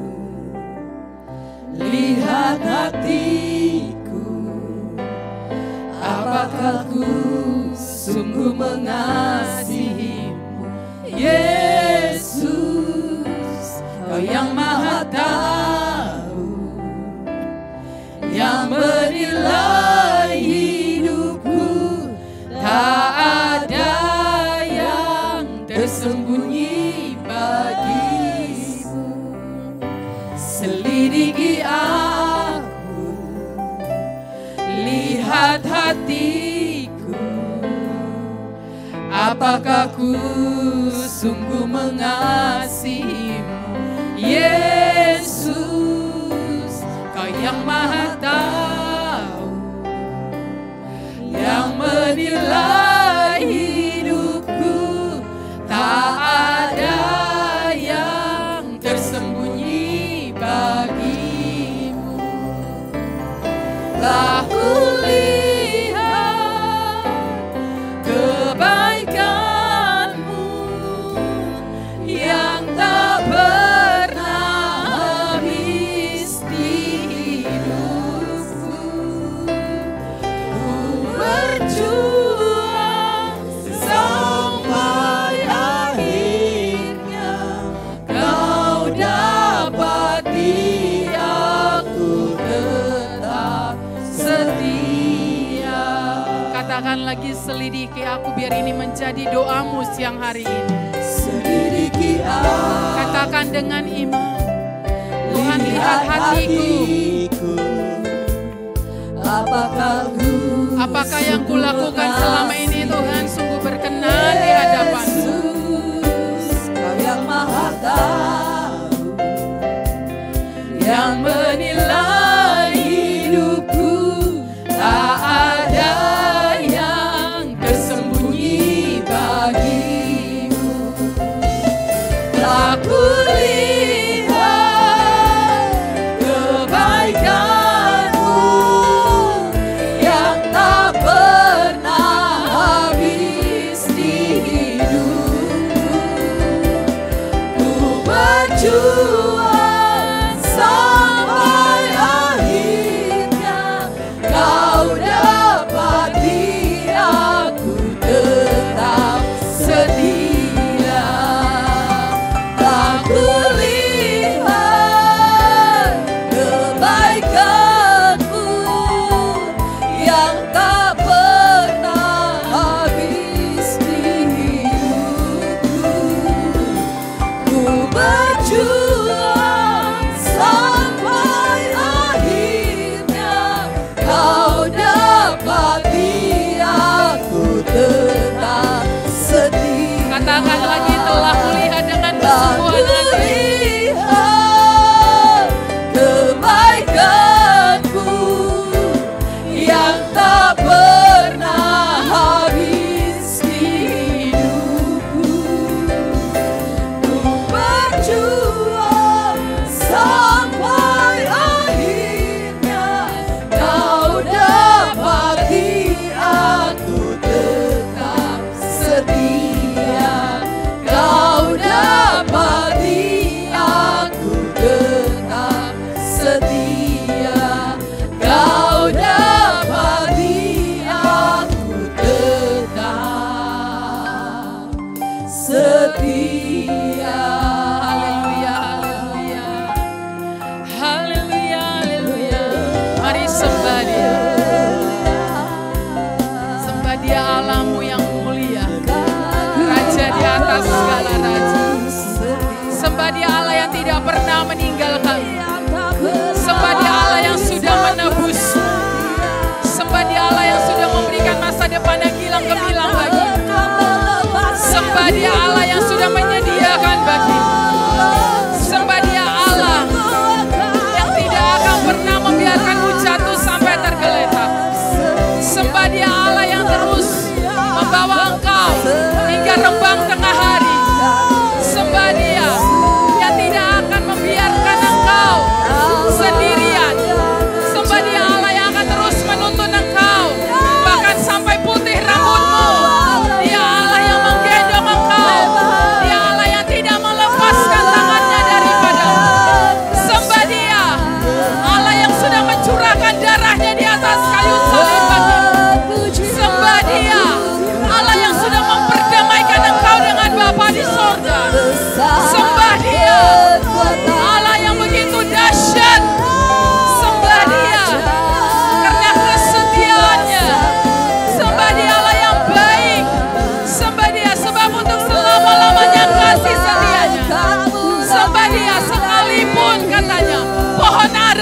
lihat hatiku, apakah ku sungguh mengasihimu, Yesus, Kau yang Maha Tahu, yang menilai hidupku, tak ada yang tersembunyi bagimu. Selidiki aku, lihat hatiku, apakah ku sungguh mengasihimu, Yesus, Kau yang Maha Tahu, yang menilai hidupku, tak ada yang tersembunyi bagimu. Telah kulihat kebaikanmu yang tak pernah habis di hidupku. Ku berjuang sampai akhirnya Kau dapati aku tetap setia. katakan lagi, selidiki aku, biar ini menjadi doamu siang hari ini. Selidiki aku, Katakan dengan iman, Tuhan lihat hatiku. Apakah yang kulakukan selama ini Tuhan sungguh berkenan di hadapan-Mu? Kau yang Maha Tahu, yang menilai hidupku, tak ada yang tersembunyi bagimu. Telah kulihat kebaikanmu yang tak pernah habis di hidupku. Ku berjuang sampai akhirnya Kau dapati aku tetap setia. Tak kulihat kebaikanmu yang tak pernah habis di hidupku. Ku berjuang sampai akhirnya Kau dapati aku tetap setia. Katakan lagi, telah kulihat dengan kesungguhan hati. Lihat kebaikanmu yang tak pernah habis di hidupku. Ku berjuang sampai akhirnya Kau dapati aku tetap setia. Kau dapati aku tetap setia. Kau dapati aku tetap setia. Haleluya, haleluya. Haleluya, haleluya. Mari sembah Dia. Sembah Dia, Allahmu yang mulia, Raja di atas segala raja. Sembah Dia, Allah yang tidak pernah meninggalkan. Sembah Dia, Allah yang sudah menebus. Sembah Dia, Allah yang sudah memberikan masa depan yang gilang gemilang bagi. Sembah Dia, Allah yang sudah menyediakan bagi. Sembah Dia, Allah yang tidak akan pernah membiarkanmu jatuh sampai tergeletak.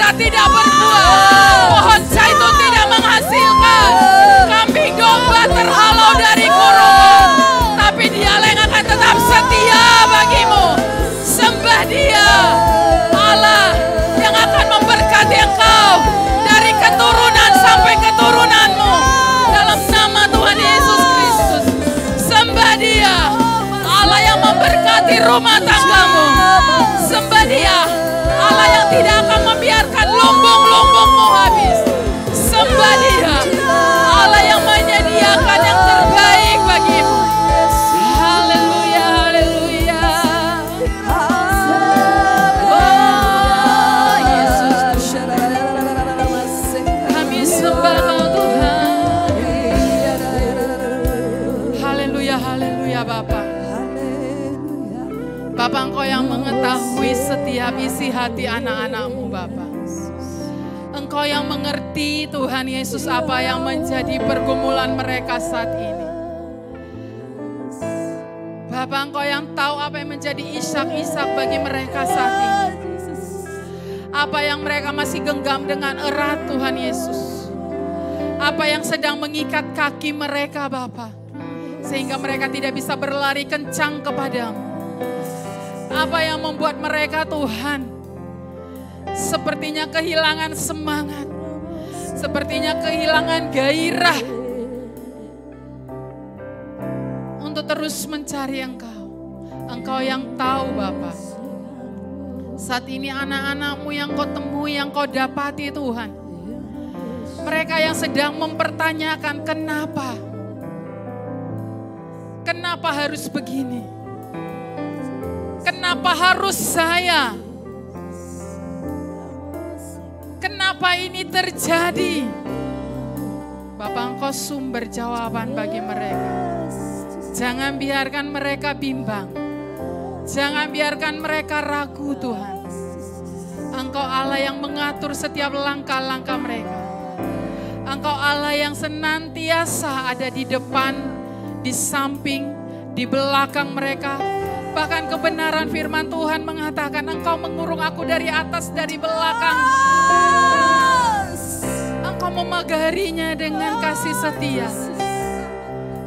beras tidak berbuah, pohon zaitun tidak menghasilkan, kambing domba terhalau dari kurungan, tapi Dialah yang akan tetap setia bagimu. Sembah Dia, Allah yang akan memberkati engkau dari keturunan sampai keturunanmu dalam nama Tuhan Yesus Kristus. Sembah Dia, Allah yang memberkati rumah tanggamu. Sembah Dia, Allah yang tidak akan membiarkan lumbung-lumbungmu habis. Sembah Dia, Allah yang menyediakan yang terbaik bagimu. Haleluya, haleluya. Oh Yesus, kami sembah Kau Tuhan. Haleluya, haleluya Bapa. Bapa, Engkau yang mengetahui setiap isi hati anak-anak-Mu Bapa. Engkau yang mengerti Tuhan Yesus apa yang menjadi pergumulan mereka saat ini. Bapa, Engkau yang tahu apa yang menjadi isak-isak bagi mereka saat ini. Apa yang mereka masih genggam dengan erat Tuhan Yesus. Apa yang sedang mengikat kaki mereka Bapa. Sehingga mereka tidak bisa berlari kencang kepadamu. Apa yang membuat mereka Tuhan sepertinya kehilangan semangat, sepertinya kehilangan gairah untuk terus mencari Engkau. Engkau yang tahu Bapa. Saat ini anak-anak-Mu yang Kau temui, yang Kau dapati Tuhan, mereka yang sedang mempertanyakan kenapa harus begini. Kenapa harus saya? Kenapa ini terjadi? Bapak, Engkau sumber jawaban bagi mereka. Jangan biarkan mereka bimbang. Jangan biarkan mereka ragu Tuhan. Engkau Allah yang mengatur setiap langkah-langkah mereka. Engkau Allah yang senantiasa ada di depan, di samping, di belakang mereka. Bahkan kebenaran firman Tuhan mengatakan Engkau mengurung aku dari atas, dari belakang. Engkau memagarinya dengan kasih setia.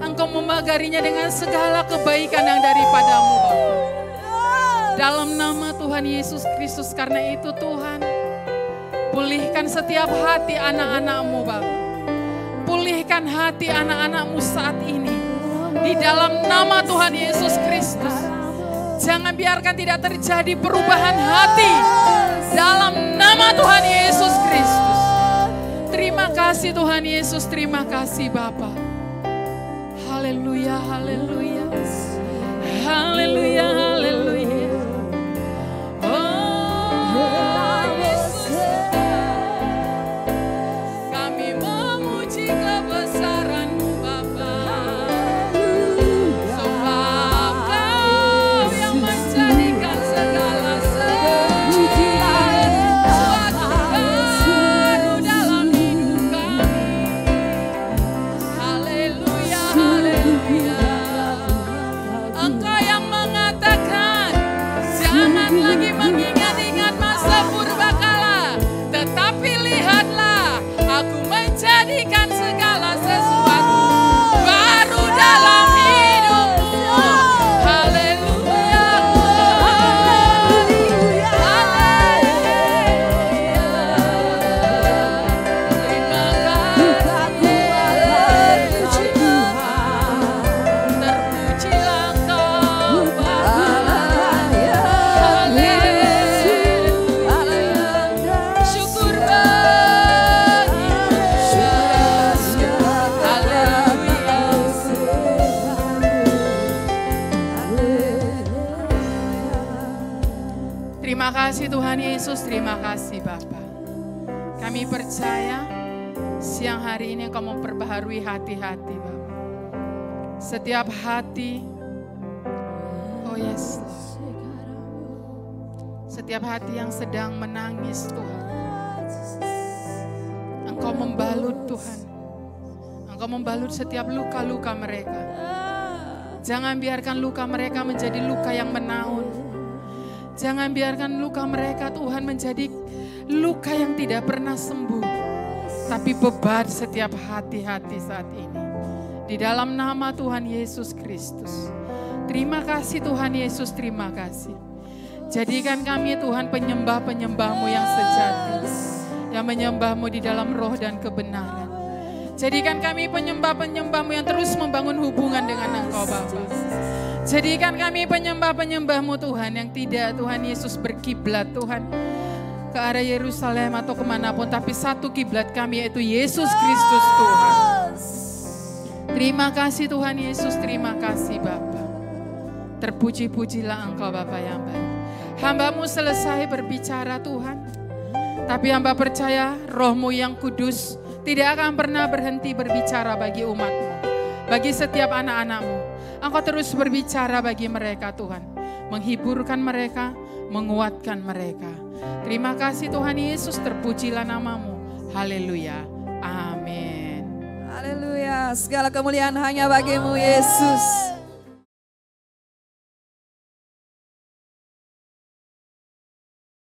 Engkau memagarinya dengan segala kebaikan yang daripadamu Bapa. Dalam nama Tuhan Yesus Kristus, karena itu Tuhan, pulihkan setiap hati anak-anak-Mu Bapa. Pulihkan hati anak-anak-Mu saat ini. Di dalam nama Tuhan Yesus Kristus. Jangan biarkan tidak terjadi perubahan hati dalam nama Tuhan Yesus Kristus. Terima kasih Tuhan Yesus, terima kasih Bapa. Haleluya, haleluya. Haleluya, haleluya. Oh Yesus, kami memuji kebesaran-Mu Bapa. Jadikan segala sesuatu baru dalam hidupmu. Haleluya. Haleluya. Terima kasih Tuhan. Terpujilah Kau Bapa. Haleluya. Syukur Terima kasih Tuhan Yesus, terima kasih Bapa. Kami percaya siang hari ini Engkau memperbaharui hati-hati Bapa. Setiap hati, oh yes, setiap hati yang sedang menangis Tuhan, Engkau membalut Tuhan. Engkau membalut setiap luka-luka mereka. Jangan biarkan luka mereka menjadi luka yang menaun. Jangan biarkan luka mereka Tuhan menjadi luka yang tidak pernah sembuh, tapi beban setiap hati-hati saat ini. Di dalam nama Tuhan Yesus Kristus. Terima kasih Tuhan Yesus, terima kasih. Jadikan kami Tuhan penyembah-penyembah-Mu yang sejati, yang menyembah-Mu di dalam roh dan kebenaran. Jadikan kami penyembah-penyembah-Mu yang terus membangun hubungan dengan Engkau Bapa. Jadikan kami penyembah-penyembah-Mu Tuhan yang tidak Tuhan Yesus berkiblat Tuhan ke arah Yerusalem atau kemanapun, tapi satu kiblat kami yaitu Yesus Kristus Tuhan. Terima kasih Tuhan Yesus, terima kasih Bapa. Terpuji-pujilah Engkau Bapa yang baik. Hamba-Mu selesai berbicara Tuhan, tapi hamba percaya Roh-Mu yang kudus tidak akan pernah berhenti berbicara bagi umat-Mu, bagi setiap anak-anak-Mu. Engkau terus berbicara bagi mereka Tuhan, menghiburkan mereka, menguatkan mereka. Terima kasih Tuhan Yesus, terpujilah nama-Mu. Haleluya. Amin. Haleluya. Segala kemuliaan hanya bagi-Mu Yesus.